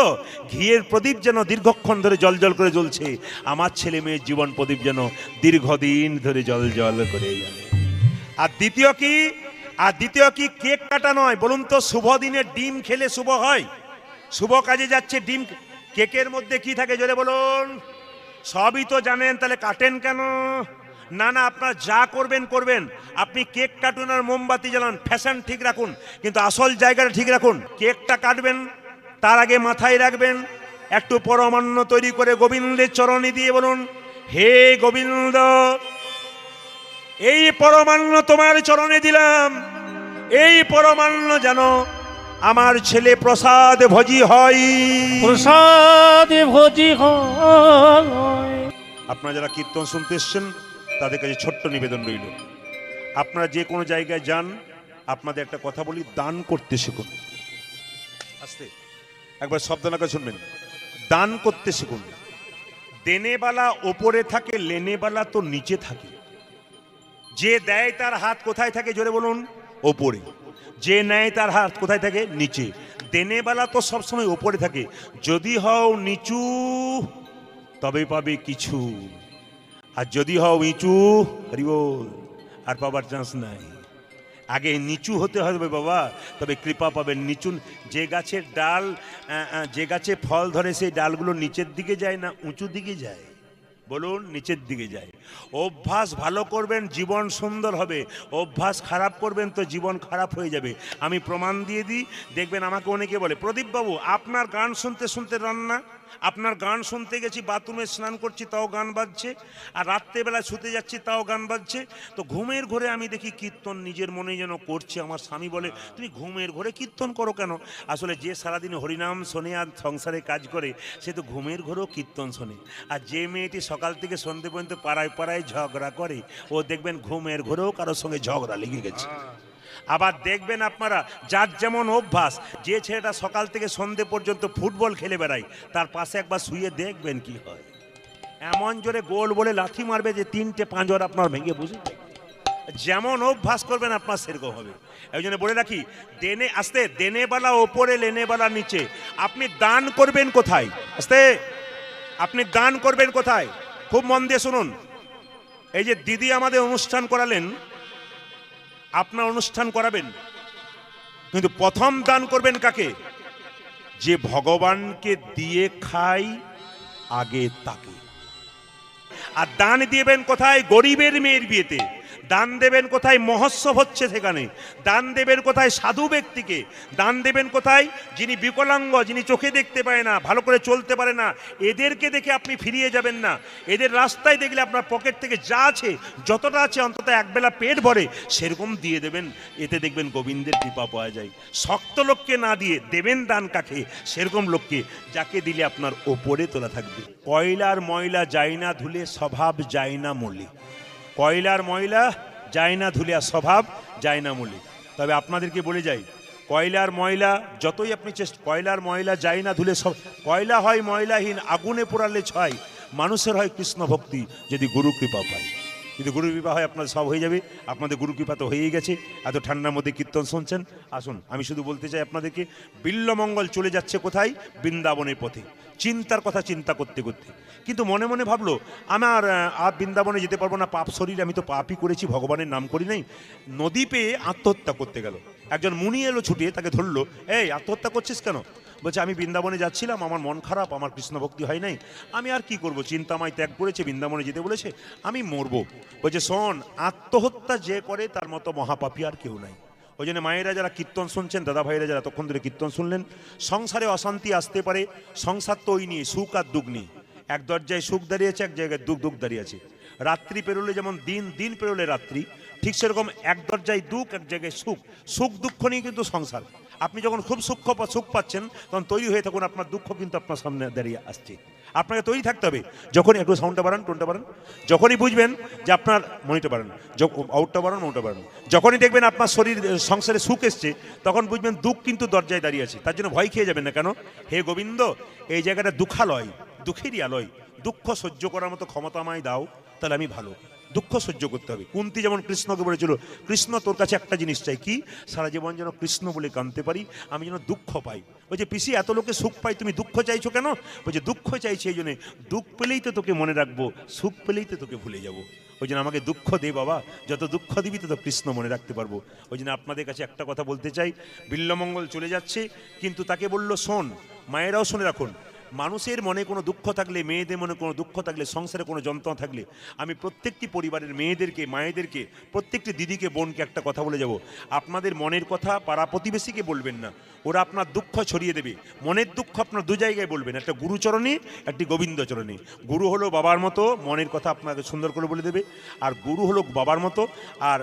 ঘিয়ের প্রদীপ যেন দীর্ঘক্ষণ ধরে জল জল করে জ্বলছে, আমার ছেলে মেয়ের জীবন প্রদীপ যেন দীর্ঘদিন ধরে জল জল করে জ্বলে। আর দ্বিতীয় কি কেক কাটা নয়। বলুন তো, শুভ দিনে ডিম খেলে শুভ হয়? শুভ কাজে যাচ্ছে ডিম, কেকের মধ্যে কি থাকে জোরে বলুন? সবই তো জানেন, তাহলে কাটেন কেন? না না, আপনার যা করবেন, আপনি কেক কাটুন আর মোমবাতি জ্বালান, ফ্যাশন ঠিক রাখুন, কিন্তু আসল জায়গাটা ঠিক রাখুন। কেকটা কাটবেন, তার আগে মাথায় রাখবেন একটু পরমান্ন তৈরি করে গোবিন্দের চরণে দিয়ে বলুন, হে গোবিন্দ, এই পরমান্ন তোমার চরণে দিলাম, এই পরমান্ন যেন আমার ছেলে প্রসাদ ভোজি হয়, প্রসাদ ভোজি হয়। আপনারা যারা কীর্তন শুনতে এসছেন তাদের কাছে ছোট্ট নিবেদন রইল, আপনারা যে কোনো জায়গায় যান, আপনাদের একটা কথা বলি, দান করতে শিখুন। আস্তে একবার শব্দ নাকা শুনবেন। দান করতে শিখুন। দেনেবালা ওপরে থাকে, লেনেবালা তো নিচে থাকে। যে দেয় তার হাত কোথায় থাকে জোরে বলুন? ওপরে। যে নেয় তার হাত কোথায় থাকে? নিচে। দেনেবালা তো সবসময় ওপরে থাকে। যদি হও নিচু তবে পাবে কিছু, আর যদি হও নিচু হরিবল আর পাবার চান্স নাই। আগে নিচু হতে হবে বাবা, তবে কৃপা পাবেন। নিচু যে গাছের ডাল, যে গাছে ফল ধরে সেই ডালগুলো নিচের দিকে যায় না উঁচু দিকে যায়? বলুন, নিচের দিকে যায়। অভ্যাস ভালো করবেন, জীবন সুন্দর হবে। অভ্যাস খারাপ করবেন তো জীবন খারাপ হয়ে যাবে। আমি প্রমাণ দিয়ে দিই, দেখবেন আমাকে অনেকে বলে, প্রদীপ বাবু আপনার গান শুনতে শুনতে রান্না, আপনার গান শুনতে গেছি, বাথরুমে স্নান করছি তাও গান বাজছে, আর রাত্রেবেলা শুতে যাচ্ছি তাও গান বাজছে। তো ঘুমের ঘরে আমি দেখি কীর্তন নিজের মনে যেন করছে। আমার স্বামী বলে, তুমি ঘুমের ঘরে কীর্তন করো কেন? আসলে যে সারাদিন হরিনাম শোনে আর সংসারে কাজ করে, সে তো ঘুমের ঘরেও কীর্তন শোনে। আর যে মেয়েটি সকাল থেকে সন্ধ্যে পর্যন্ত পাড়ায় পাড়ায় ঝগড়া করে, ও দেখবেন ঘুমের ঘরেও কারোর সঙ্গে ঝগড়া লেগে গেছে। আবার দেখবেন আপনারা, যার যেমন অভ্যাস, যে ছেলেটা সকাল থেকে সন্ধ্যে পর্যন্ত ফুটবল খেলে বেড়ায়, তার পাশে একবার শুয়ে দেখবেন কি হয়। এমন জোরে গোল বলে লাথি মারবে যে 3টে পাঁজর আপনার ভেঙে বুঝে। যেমন অভ্যাস করবেন আপনার সেরকম হবে। এই জন্য বলে রাখি, দেনে আসতে দেনেবালা ওপরে, লেনেবালা নিচে। আপনি দান করবেন কোথায়? আসতে আপনি দান করবেন কোথায়? খুব মন দিয়ে শুনুন। এই যে দিদি আমাদের অনুষ্ঠান করালেন, আপনার অনুষ্ঠান করাবেন, কিন্তু প্রথম দান করবেন কাকে? যে ভগবানকে দিয়ে খাই আগে তাকে। আর দান দিবেন কোথায়? গরিবের মেয়ের বিয়েতে। দান দেবেন কোথায়? মহোৎসব হচ্ছে সেখানে। দান দেবেন কোথায়? সাধু ব্যক্তিকে। দান দেবেন কোথায়? যিনি বিকলাঙ্গ, যিনি চোখে দেখতে পায় না, ভালো করে চলতে পারে না। এদেরকে দেখে আপনি ফিরিয়ে যাবেন না। এদের রাস্তায় দেখলে আপনার পকেট থেকে যা আছে, যতটা আছে অন্তত একবেলা পেট ভরে সেরকম দিয়ে দেবেন। এতে দেখবেন গোবিন্দের কৃপা পাওয়া যায়। শক্ত লোককে না দিয়ে দেবেন দান কাকে? সেরকম লোককে, যাকে দিলে আপনার ওপরে তোলা থাকবে। কয়লার ময়লা যায় না ধুলে, স্বভাব যায় না মলি। কয়লার ময়লা যায় না ধুলে, আর স্বভাব যায় না মলি। তবে আপনাদেরকে বলে যাই, কয়লার ময়লা যতই আপনি কয়লার ময়লা যায় না ধুলে, সব কয়লা হয় ময়লাহীন, আগুনে পোড়ালে ছয়। মানুষের হয় কৃষ্ণ ভক্তি যদি গুরু কৃপা পায়। যদি গুরু কৃপা হয় আপনাদের সব হয়ে যাবে। আপনাদের গুরু কৃপা তো হয়েই গেছে। এত ঠান্ডার মধ্যে কীর্তন শুনছেন। আসুন, আমি শুধু বলতে চাই আপনাদেরকে, বিল্লমঙ্গল চলে যাচ্ছে কোথায়? বৃন্দাবনের পথে। চিন্তার কথা চিন্তা করতে করতে কিন্তু মনে মনে ভাবলো, আমার আর বৃন্দাবনে যেতে পারবো না, পাপ শরীর, আমি তো পাপই করেছি, ভগবানের নাম করি নাই। নদী পেয়ে আত্মহত্যা করতে গেল। একজন মুনি এলো ছুটে, তাকে ধরলো, এই আত্মহত্যা করছিস কেন? বলছে, আমি বৃন্দাবনে যাচ্ছিলাম, আমার মন খারাপ, আমার কৃষ্ণ ভক্তি হয় নাই, আমি আর কি করব, চিন্তাময় ত্যাগ করেছে, বৃন্দাবনে যেতে বলেছে, আমি মরবো। বলছে, শোন, আত্মহত্যা যে করে তার মতো মহাপাপী আর কেউ নাই। ওই জন্য মায়েরা যারা কীর্তন শুনছেন, দাদা ভাইরা যারা তখন ধরে কীর্তন শুনলেন, সংসারে অশান্তি আসতে পারে, সংসার তো ওই নিয়ে, সুখ আর দুঃখ নিয়ে। এক দরজায় সুখ দাঁড়িয়েছে, এক জায়গায় দুঃখ দুঃখ দাঁড়িয়েছে। রাত্রি পেরোলে যেমন দিন, দিন পেরোলে রাত্রি, ঠিক সেরকম এক দরজায় দুঃখ, এক জায়গায় সুখ। সুখ দুঃখ নিয়ে কিন্তু সংসার। আপনি যখন খুব সুখ পাচ্ছেন, তখন তৈরি হয়ে থাকুন, আপনার দুঃখ কিন্তু আপনার সামনে দাঁড়িয়ে আসছে। আপনাকে তৈরি থাকতে হবে। যখন একটু সাউন্ডটা বাড়ান, টোনটা বাড়ান, যখনই বুঝবেন যে আপনার মনিটা বাড়ান, আউটটা বাড়ান, মাউটটা বাড়ান, যখনই দেখবেন আপনার শরীর সংসারে সুখ এসছে, তখন বুঝবেন দুঃখ কিন্তু দরজায় দাঁড়িয়ে আছে। তার জন্য ভয় খেয়ে যাবেন না। কেন? হে গোবিন্দ, এই জায়গাটা দুঃখালয়, দুঃখেরই আলয়, দুঃখ সহ্য করার মতো ক্ষমতা আমায় দাও, তাহলে আমি ভালো। দুঃখ সহ্য করতে হবে। কুন্তী যেমন কৃষ্ণকে বলেছিল, কৃষ্ণ তোর কাছে একটা জিনিস চাই, কি? সারা জীবন যেন কৃষ্ণ বলে কাঁদতে পারি, আমি যেন দুঃখ পাই। বলছে, পিসি এত লোকে সুখ পাই, তুমি দুঃখ চাইছো কেন? বলছে, দুঃখ চাইছি এই জন্যে, দুঃখ পেলেই তো তোকে মনে রাখবো, সুখ পেলেই তো তোকে ভুলে যাবো। ওই জন্য আমাকে দুঃখ দে বাবা, যত দুঃখ দিবি তত কৃষ্ণ মনে রাখতে পারবো। ওই জন্য আপনাদের কাছে একটা কথা বলতে চাই, বিল্লমঙ্গল চলে যাচ্ছে, কিন্তু তাকে বললো, শোন, মায়েরাও শুনে রাখুন, মানুষের মনে কোনো দুঃখ থাকলে, মেয়েদের মনে কোনো দুঃখ থাকলে, সংসারে কোনো যন্ত্রণা থাকলে, আমি প্রত্যেকটি পরিবারের মেয়েদেরকে, মায়েদেরকে, প্রত্যেকটি দিদিকে, বোনকে একটা কথা বলে যাব, আপনাদের মনের কথা পাড়া প্রতিবেশীকে বলবেন না, ওরা আপনার দুঃখ ছড়িয়ে দেবে। মনের দুঃখ আপনার দু জায়গায় বলবেন, একটা গুরুচরণে, একটি গোবিন্দচরণে। গুরু হলো বাবার মতো, মনের কথা আপনাকে সুন্দর করে বলে দেবে, আর গুরু হলো বাবার মতো, আর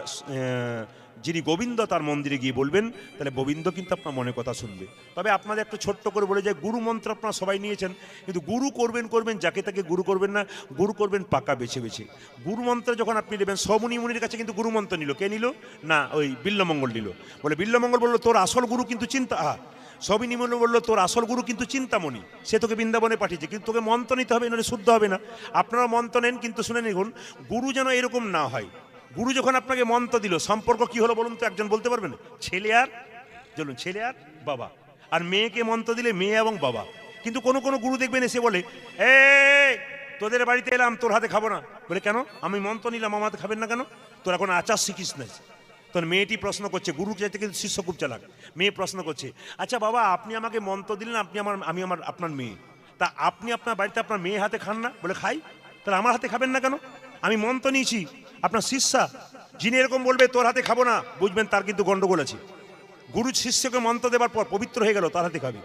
যিনি গোবিন্দ তার মন্দিরে গিয়ে বলবেন, তাহলে গোবিন্দ কিন্তু আপনার মনের কথা শুনবে। তবে আপনাদের একটু ছোট্ট করে বলে যায়, গুরু মন্ত্র আপনারা সবাই নিয়েছেন, কিন্তু গুরু করবেন যাকে তাকে গুরু করবেন না, গুরু করবেন পাকা বেছে বেছে। গুরু মন্ত্র যখন আপনি নেবেন, সমুনি মুনির কাছে কিন্তু গুরু মন্ত্র নিল, কে নিল না? ওই বিল্লমঙ্গল নিল। বলে, বিল্লমঙ্গল বললো, তোর আসল গুরু কিন্তু চিন্তা। সবই নিমন্ত্রণ বললো তোর আসল গুরু কিন্তু চিন্তামণি, সে তোকে বৃন্দাবনে পাঠিয়েছে, কিন্তু তোকে মন্ত্র নিতে হবে, নইলে শুদ্ধ হবে না। আপনারা মন্ত্র নেন, কিন্তু শুনে নিন গুরু যেন এরকম না হয়। গুরু যখন আপনাকে মন্ত্র দিল, সম্পর্ক কি হলো বলুন তো, একজন বলতে পারবেন? ছেলে আর চলুন, ছেলে আর বাবা। আর মেয়েকে মন্ত্র দিলে মেয়ে এবং বাবা। কিন্তু কোনো কোনো গুরু দেখবেন এসে বলে, এ তোদের বাড়িতে এলাম, তোর হাতে খাবো না। বলে কেন? আমি মন্ত্র নিলাম, আমার হাতে খাবেন না কেন? তোর এখন আচার শিখিস নাই। তখন মেয়েটি প্রশ্ন করছে, গুরু চাইতে কিন্তু শিষ্য খুব চালাক। মেয়ে প্রশ্ন করছে, আচ্ছা বাবা, আপনি আমাকে মন্ত্র দিলেন, আমি আপনার মেয়ে, তা আপনি আপনার বাড়িতে আপনার মেয়ে হাতে খান না? বলে খাই। তাহলে আমার হাতে খাবেন না কেন? আমি মন্ত্র নিয়েছি, আপনার শিষ্যা। যিনি এরকম বলবে তোর হাতে খাবো না, বুঝবেন তার কিন্তু গন্ডগোল আছে। গুরু শিষ্যকে মন্ত্র দেওয়ার পর পবিত্র হয়ে গেল, তার হাতে খাবে।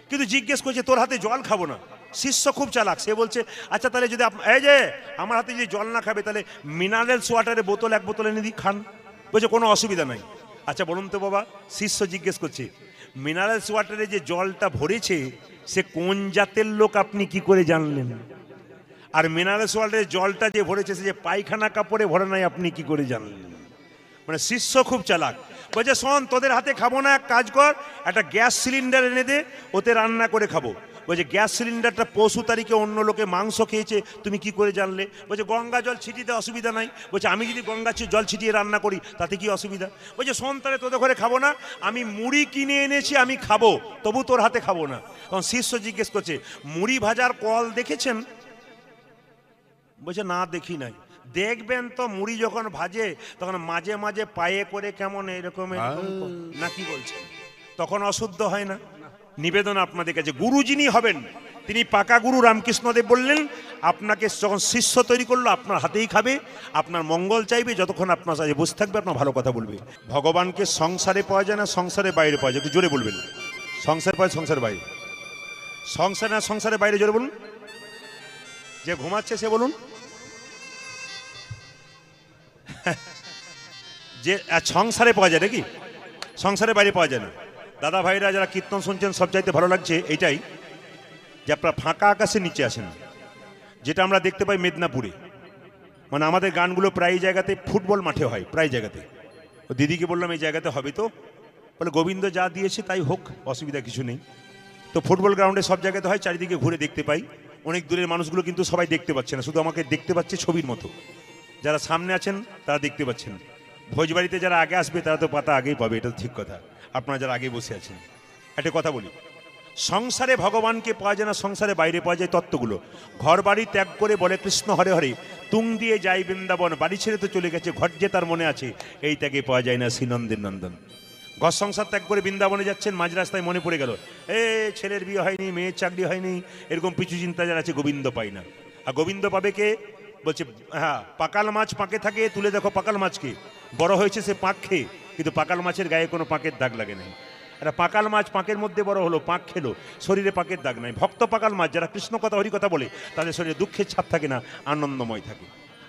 কিন্তু জিজ্ঞেস করছে তোর হাতে জল খাবো না। শিষ্য খুব চালাক, সে বলছে আচ্ছা তাহলে যদি এই যে আমার হাতে যদি জল না খাবে, তাহলে মিনারেলস ওয়াটারের বোতল এক বোতল এনে দিই, খান। বলছে কোনো অসুবিধা নাই। আচ্ছা বলুন তো বাবা, শিষ্য জিজ্ঞেস করছে মিনারেলস ওয়াটারে যে জলটা ভরেছে সে কোন জাতের লোক আপনি কি করে জানলেন? আর মিনারেলস ওয়াটারের জলটা যে ভরেছে সে যে পায়খানা কাপড়ে ভরে নাই, আপনি কি করে জানলেন? মানে শিষ্য খুব চালাক। বলছে শোন, তোদের হাতে খাবো না, এক কাজ কর, একটা গ্যাস সিলিন্ডার এনে দে, ওতে রান্না করে খাবো। বলছে গ্যাস সিলিন্ডারটা পশু তারিখে অন্য লোকে মাংস খেয়েছে, তুমি কি করে জানলে? বলছে গঙ্গা জল ছিটিতে অসুবিধা নাই। বলছে আমি যদি গঙ্গা জল ছিটিয়ে রান্না করি তাতে কি অসুবিধা? বলছে শোন, তাহলে তোদের ঘরে খাবো না, আমি মুড়ি কিনে এনেছি, আমি খাবো, তবু তোর হাতে খাবো না। তখন শিষ্য জিজ্ঞেস করছে মুড়ি ভাজার কল দেখেছেন? বলছে না, দেখি নাই। দেখবেন তো, মুড়ি যখন ভাজে তখন মাঝে মাঝে পায়ে করে কেমন এরকম নাকি বলছেন, তখন অশুদ্ধ হয় না? নিবেদন আপনাদের কাছে, গুরু যিনি হবেন তিনি পাকা গুরু রামকৃষ্ণদেব বললেন, আপনাকে যখন শিষ্য তৈরি করলো আপনার হাতেই খাবে, আপনার মঙ্গল চাইবে, যতক্ষণ আপনার সাথে বসে থাকবে আপনার ভালো কথা বলবে। ভগবানকে সংসারে পাওয়া যায় না, সংসারের বাইরে পাওয়া যায়? একটু জোরে বলবেন। সংসার পায়, সংসারের বাইরে? সংসার না সংসারের বাইরে? জোরে বলুন। যে ঘুমাচ্ছে সে বলুন। যে সংসারে পাওয়া যায় নাকি? সংসারের বাইরে পাওয়া যায় না। দাদা ভাইরা যারা কীর্তন শুনছেন, সব চাইতে ভালো লাগছে এইটাই যে আপনারা ফাঁকা আকাশের নিচে আসেন, যেটা আমরা দেখতে পাই মেদিনীপুরে। মানে আমাদের গানগুলো প্রায় জায়গাতে ফুটবল মাঠে হয়, প্রায় জায়গাতে। দিদিকে বললাম এই জায়গাতে হবে তো, বলে গোবিন্দ যা দিয়েছে তাই হোক, অসুবিধা কিছু নেই। তো ফুটবল গ্রাউন্ডে সব জায়গাতে হয়, চারিদিকে ঘুরে দেখতে পাই। অনেক দূরের মানুষগুলো কিন্তু সবাই দেখতে পাচ্ছে না, শুধু আমাকে দেখতে পাচ্ছে ছবির মতো। যারা সামনে আছেন তারা দেখতে পাচ্ছেন। ভোজবাড়িতে যারা আগে আসবে তারা তো পাতা আগেই পাবে, এটা ঠিক কথা। আপনারা যারা আগে বসে আছেন, একটা কথা বলি, সংসারে ভগবানকে পাওয়া যায় না, সংসারে বাইরে পাওয়া যায় তত্ত্বগুলো। ঘর বাড়ি ত্যাগ করে বলে কৃষ্ণ হরে হরে, তুং দিয়ে যাই বৃন্দাবন, বাড়ি ছেড়ে তো চলে গেছে, ঘর যে তার মনে আছে, এই ত্যাগে পাওয়া যায় না শ্রীনন্দের নন্দন। ঘর সংসার ত্যাগ করে বৃন্দাবনে যাচ্ছেন, মাঝ রাস্তায় মনে পড়ে গেল ছেলের বিয়ে হয়নি, মেয়ের চাকরি হয়নি, এরকম পিছু চিন্তা যারা আছে, গোবিন্দ পাই না। আর গোবিন্দ পাবে কে? বলছে হ্যাঁ, পাকাল মাছ পাঁকে থাকে, তুলে দেখো পাকাল মাছকে, বড় হয়েছে সে পাঁক খেয়ে, কিন্তু পাকাল মাছের গায়ে কোনো পাঁকের দাগ লাগে নাই। একটা পাকাল মাছ পাঁকের মধ্যে বড় হলো, পাঁক খেলো, শরীরে পাঁকের দাগ নাই। ভক্ত পাকাল মাছ যারা কৃষ্ণ কথা হরি কথা বলে, তাদের শরীরে দুঃখের ছাপ থাকে না, আনন্দময় থাকে।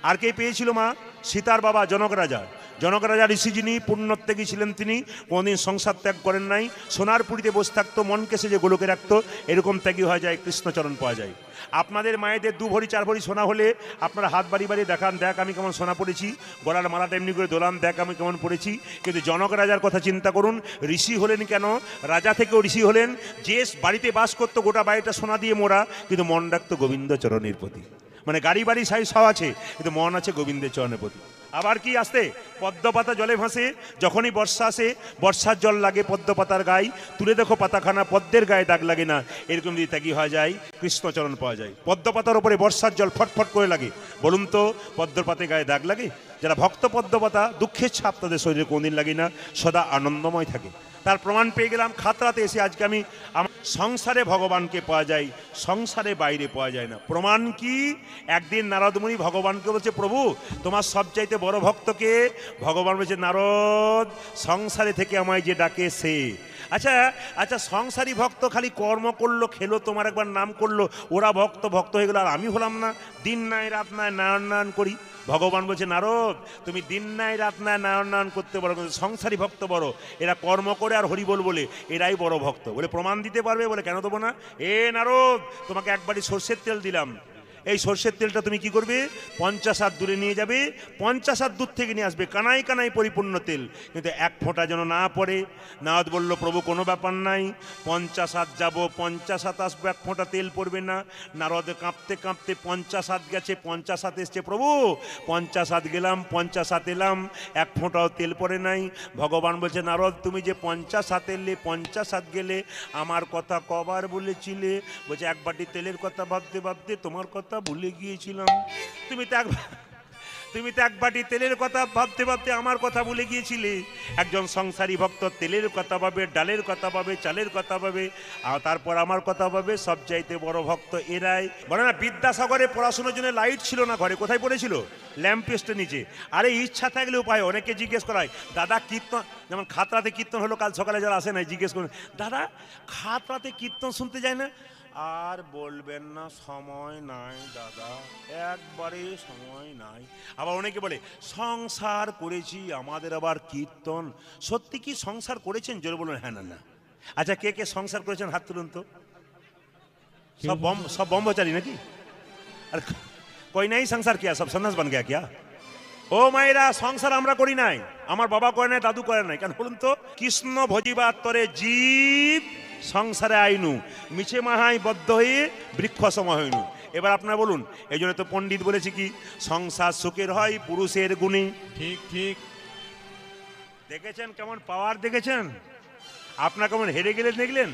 আর কে পেয়েছিল মা? সীতার বাবা জনক রাজা। জনক রাজা ঋষি যিনি, পুণ্যত্যাগী ছিলেন তিনি, কোনদিন সংসার ত্যাগ করেন নাই, সোনার পুরীতে বসে থাকতো, মনকে সে যে গোলকে রাখতো, এরকম ত্যাগী হওয়া যায়, কৃষ্ণচরণ পাওয়া যায়। আপনাদের মায়েদের 2 ভরি 4 ভরি সোনা হলে আপনারা হাত বাড়ি বাড়ি দেখান, দেখ আমি কেমন সোনা পড়েছি, গলার মালাটা এমনি করে দোলান, দেখ আমি কেমন পড়েছি। কিন্তু জনক রাজার কথা চিন্তা করুন, ঋষি হলেন কেন? রাজা থেকেও ঋষি হলেন, যে বাড়িতে বাস করতো গোটা বাড়িটা সোনা দিয়ে মোড়া, কিন্তু মন রাখতো গোবিন্দ চরণের প্রতি। মানে গাড়ি বাড়ি সাই সব আছে, কিন্তু মন আছে গোবিন্দের চরণের প্রতি। আবার কি আসতে পদ্ম পাতা জলে ভাসে, যখনই বর্ষা আসে বর্ষার জল লাগে পদ্ম পাতার গায়ে, তুলে দেখো পাতাখানা, পদ্মের গায়ে দাগ লাগে না। এরকম যদি ত্যাগী হওয়া যায়, কৃষ্ণচরণ পাওয়া যায়। পদ্ম পাতার উপরে বর্ষার জল ফটফট করে লাগে, বলুন তো পদ্ম পাতে গায়ে দাগ লাগে? যারা ভক্ত পদ্ম পাতা, দুঃখের ছাপ তাদের শরীরে কোনদিন লাগে না, সদা আনন্দময় থাকে। তার প্রমাণ পেয়ে গেলাম খাতড়াতে এসে। আজকে আমি সংসারে ভগবানকে পাওয়া যায়, সংসারে বাইরে পাওয়া যায় না। প্রমাণ কি? একদিন নারদমুনি ভগবানকে বলছে, প্রভু তোমার সবচাইতে বড় ভক্তকে? ভগবান বলছে, নারদ, সংসারে থেকে আমায় যে ডাকে সে। আচ্ছা আচ্ছা, সংসারী ভক্ত খালি কর্ম করলো, খেলো, তোমার একবার নাম করলো, ওরা ভক্ত ভক্ত হয়ে গেলো, আর আমি হলাম না? দিন নাই রাত নাই নারায়ণ নারায়ণ করি। ভগবান বলছে, নারদ তুমি দিন নাই রাত নাই নারায়ণ নারায়ণ করতে পারো, কিন্তু সংসারী ভক্ত বড়, এরা কর্ম করে আর হরি বল বলে, এরাই বড় ভক্ত। বলে প্রমাণ দিতে পারবে? বলে কেন দেবো না। নারদ তোমাকে একবারই সর্ষের তেল দিলাম, এই সর্ষের তেলটা তুমি কি করবে, 50 হাত দূরে নিয়ে যাবে, 50 হাত দূর থেকে নিয়ে আসবে, কানাই কানাই পরিপূর্ণ তেল, কিন্তু এক ফোঁটা যেন না পড়ে। নারদ বলল, প্রভু কোনো ব্যাপার নাই, 50 হাত যাবো, 50 হাত আসবো, এক ফোঁটা তেল পড়বে না। নারদ কাঁপতে কাঁপতে 50 হাত গেছে, 50 হাত এসছে, প্রভু 50 হাত গেলাম, 50 হাত এলাম, এক ফোঁটাও তেল পড়ে নাই। ভগবান বলছে, নারদ তুমি যে 50 হাত এলে, 50 হাত গেলে, আমার কথা কবার বলেছিলে? বলছে, এক বাটি তেলের কথা ভাবতে ভাবতে তোমার কথা ভুলে গিয়েছিলাম। তুমি তো এক বাটি তেলের কথা ভাবতে ভাবতে আমার কথা ভুলে গিয়েছিলে। একজন সংসারী ভক্ত তেলের কথা ভাবে, ডালের কথা ভাবে, চালের কথা ভাবে, আর তারপর আমার কথা ভাবে। সবচাইতে বড় ভক্ত এরাই। বলে না, বিদ্যাসাগরে পড়াশোনার জন্য লাইট ছিল না ঘরে, কোথায় পড়েছিল? ল্যাম্পপোস্টের নিচে। আরে ইচ্ছা থাকলে উপায়, অনেকে জিজ্ঞেস করায়, দাদা কীর্তন, যেমন খাতড়াতে কীর্তন হলো কাল সকালে, যারা আসে নাই জিজ্ঞেস করুন, দাদা খাতড়াতে কীর্তন শুনতে যায় না? আর বলবেন না, সময় নাই দাদা, একবারে সময় নাই। আবার অনেকে বলে, সংসার করেছি, আমাদের আবার কীর্তন। সত্যি কি সংসার করেছেন? জোরে বলুন হ্যাঁ না না। আচ্ছা, কে কে সংসার করেছেন হাত তুলুন তো। সব ব্রহ্মচারী নাকি? আর কই নাই সংসার কিয়া, সব সন্ন্যাস বান গয়া কিয়া? ও মায়েরা, সংসার আমরা করি নাই, আমার বাবা করে নাই, দাদু করে নাই। কেন বলুন তো? কৃষ্ণ ভজিবার তরে জীব সংসারে আইনু, মিছে মাহাই বদ্ধ হয়ে বৃক্ষ সম হইনু। এবার আপনারা বলুন, এই জন্য তো পণ্ডিত বলেছে কি, সংসার সুখের হয় পুরুষের গুণে। ঠিক ঠিক। দেখেছেন কেমন পাওয়ার, দেখেছেন আপনার কেমন হেরে গেলেন, দেখলেন?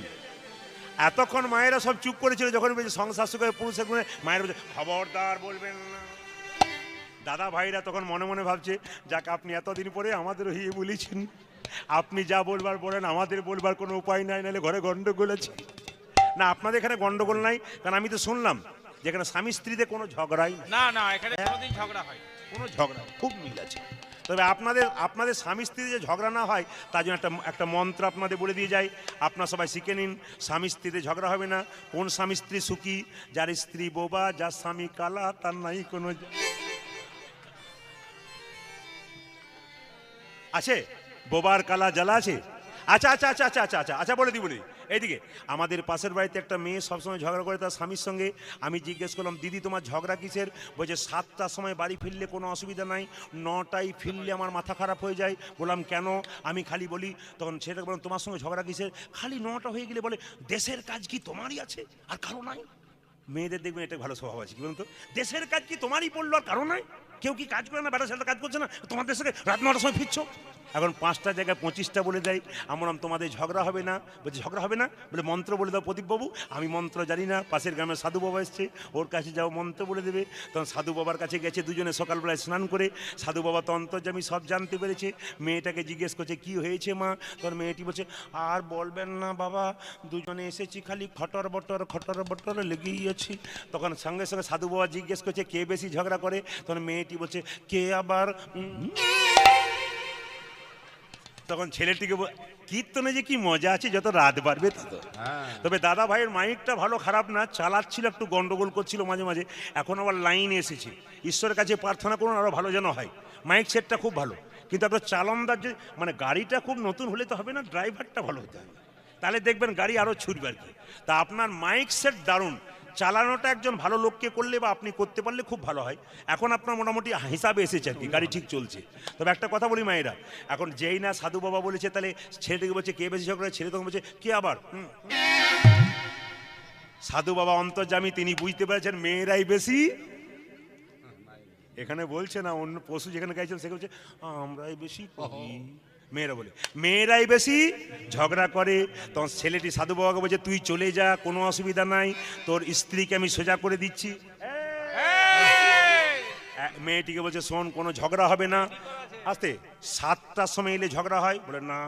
এতক্ষণ মায়েরা সব চুপ করেছিল, যখন বলছে সংসার সুখের পুরুষের গুণে, মায়েরা বলছে খবরদার বলবেন না। দাদা ভাইরা তখন মনে মনে ভাবছে, যাক আপনি এতদিন পরে আমাদের হয়ে বলেছেন, আপনি যা বলবার বলেন, আমাদের বলবার কোনো উপায় নাই, নাহলে ঘরে গন্ডগোল আছে। না, আপনাদের এখানে গন্ডগোল নাই, কারণ আমি তো শুনলাম যেখানে স্বামী স্ত্রীতে কোনো ঝগড়াই না না, এখানে কোনোদিন ঝগড়া হয়, কোনো ঝগড়া, খুব মিল আছে। তবে আপনাদের স্বামী স্ত্রীতে যে ঝগড়া না হয়, তার জন্য একটা মন্ত্র আপনাদের বলে দিয়ে যাই, আপনারা সবাই শিখে নিন। স্বামী স্ত্রীতে ঝগড়া হবে না। কোন স্বামী স্ত্রী সুখী? যার স্ত্রী বোবা, যার স্বামী কালা, তার নাই কোনো আছে, বোবার কালা জ্বালা আছে। আচ্ছা আচ্ছা আচ্ছা আচ্ছা আচ্ছা আচ্ছা আচ্ছা, বলে বলি এইদিকে, আমাদের পাশের বাড়িতে একটা মেয়ে সবসময় ঝগড়া করে তার স্বামীর সঙ্গে। আমি জিজ্ঞেস করলাম, দিদি তোমার ঝগড়া কিসের? বলছে 7টার সময় বাড়ি ফিরলে কোনো অসুবিধা নাই, 9টায় ফিরলে আমার মাথা খারাপ হয়ে যায়। বললাম কেন? আমি খালি বলি, তখন সেটা বললাম, তোমার সঙ্গে ঝগড়া কিসের? খালি 9টা হয়ে গেলে বলে, দেশের কাজ কি তোমারই আছে আর কারো নাই? মেয়েদের দেখবেন এটা ভালো স্বভাব আছে, কি বলুন তো? দেশের কাজ কি তোমারই পড়লো আর কারো নাই? কেউ কি কাজ করে না? বেটা ছেলেটা কাজ করছে না, তোমাদের সাথে রাত 9টার সময় ফিরছো। এখন 5টার জায়গায় 25টা বলে দেয়। আমরা তোমাদের ঝগড়া হবে না। বলছে ঝগড়া হবে না? বলে মন্ত্র বলে দাও প্রদীপবাবু। আমি মন্ত্র জানি না, পাশের গ্রামের সাধু বাবা এসছে, ওর কাছে যাও, মন্ত্র বলে দেবে। তখন সাধু বাবার কাছে গেছে, দুজনে সকালবেলায় স্নান করে। সাধু বাবা তো অন্তর্যামী, সব জানতে পেরেছে। মেয়েটাকে জিজ্ঞেস করছে, কি হয়েছে মা? তখন মেয়েটি বলছে, আর বলবেন না বাবা, দুজনে এসেছি, খালি খটর বটর লেগেই আছি। তখন সঙ্গে সঙ্গে সাধু বাবা জিজ্ঞেস করছে, কে বেশি ঝগড়া করে? তখন মেয়েটি বলছে, কে আবার? তখন ছেলেটিকে কীর্তনে যে কি মজা আছে, যত রাত বাড়বে তত। তবে দাদা ভাইয়ের মাইকটা ভালো খারাপ না, চালাচ্ছিল, একটু গন্ডগোল করছিল মাঝে মাঝে। এখন আবার লাইন এসেছে, ঈশ্বরের কাছে প্রার্থনা করুন আরো ভালো যেন হয়। মাইক সেটটা খুব ভালো, কিন্তু আপনার চালনদার যে মানে গাড়িটা খুব নতুন হলে তো হবে না, ড্রাইভারটা ভালো হতে হবে, তাহলে দেখবেন গাড়ি আরো ছুটবে আর কি। তা আপনার মাইক সেট দারুণ, চালানোটা একজন ভালো লোককে করলে বা আপনি করতে পারলে খুব ভালো হয়। এখন আপনার মোটামুটি হিসাবে এসেছে আর কি, গাড়ি ঠিক চলছে। তবে একটা কথা বলি মায়েরা, এখন যেই না সাধু বাবা বলেছে, তাহলে ছেলেটিকে বলছে কে বেশি ঝগড়া? ছেলে তখন বলছে, কে আবার? সাধু বাবা অন্তর্যামী, তিনি বুঝতে পেরেছেন মেয়েরাই বেশি। এখানে বলছে না, অন্য পশু যেখানে গাইছেন সেখানে বলছে আমরাই বেশি করি। মেয়েরা বলে মেয়েরাই বেশি ঝগড়া করে। তখন ছেলেটি সাধু বাবাকে বলছে, তুই চলে যা, কোনো অসুবিধা নাই, তোর স্ত্রীকে আমি সোজা করে দিচ্ছি। মেয়েটিকে বলছে, শোন, কোনো ঝগড়া হবে না, আস্তে। 7টার সময় এলে ঝগড়া হয়? বলে না।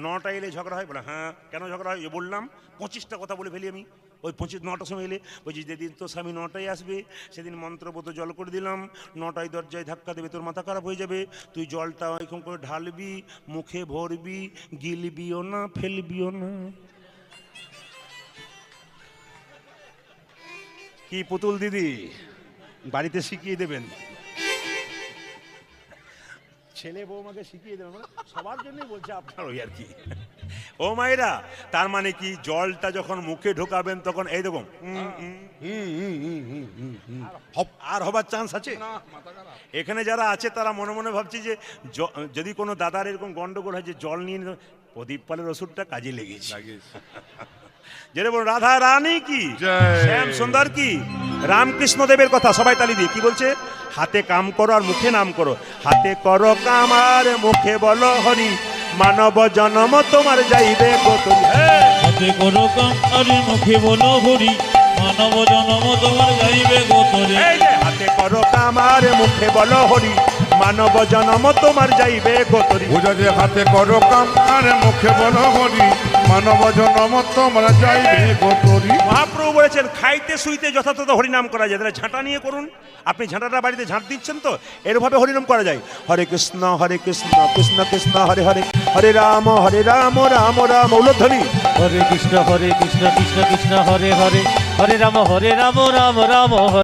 9টায় এলে ঝগড়া হয়? বলে হ্যাঁ। কেন ঝগড়া হয়? বললাম 25টা কথা বলে ফেলি আমি। ওই 9টার সময় এলে বলছি, যেদিন তোর স্বামী 9টায় আসবে সেদিন মন্ত্রপত জল করে দিলাম, 9টায় দরজায় ধাক্কা দেবে, তোর মাথা খারাপ হয়ে যাবে। তুই জলটা ওইরকম করে ঢালবি, মুখে ভরবি, গিলবিও না, ফেলবিও না। কি পুতুল দিদি, বাড়িতে শিখিয়ে দেবেন, ছেলে বৌমাকে শিখিয়ে দেবেন, মানে সবার জন্যই বলছে আপনার ওই আর কি। ও মায়েরা, তার মানে কি জলটা যখন মুখে ঢোকাবেন তখন এই দেখুন আর হবার চান্স আছে। এখানে যারা আছে তারা মনে মনে ভাবছে যে যদি কোনো দাদার এরকম গন্ডগোল হয় যে জল নিয়ে প্রদীপ পালের ওষুধটা কাজে লেগেছে। যেটা বলুন রাধা রানী কি, শ্যাম সুন্দর কি, রামকৃষ্ণ দেবের কথা সবাই তালি দিয়ে কি বলছে, হাতে কাম করো আর মুখে নাম করো। হাতে করো কাম আর মুখে বলো হরি, মানব জন্ম তোমার যাইবে গোতরি। হাতে করো কাম আর মুখে বলো হরি, মানব জন্ম তোমার যাইবে গোতরে। এই যে হাতে করো কাম আর মুখে বলো হরি, মানব জন্ম তোমার যাইবে গোতরি। বুঝা যে হাতে করো কাম আর মুখে বলো হরি, মানব জন্ম তোমরা যাইবে গোতরি। মহাপ্রভু বলেছেন খাইতে শুইতে যথাযথ হরিনাম করা যায়। তাহলে ঝাঁটা নিয়ে করুন। আপনি ঝাঁটাটা বাড়িতে ঝাঁট দিচ্ছেন তো, এরভাবে হরিনাম করা যায়। হরে কৃষ্ণ কৃষ্ণ কৃষ্ণ হরে হরে, হরে রাম রাম রাম উলধ্বনি। হরে কৃষ্ণ কৃষ্ণ কৃষ্ণ হরে হরে, হরে রাম রাম রাম হরে।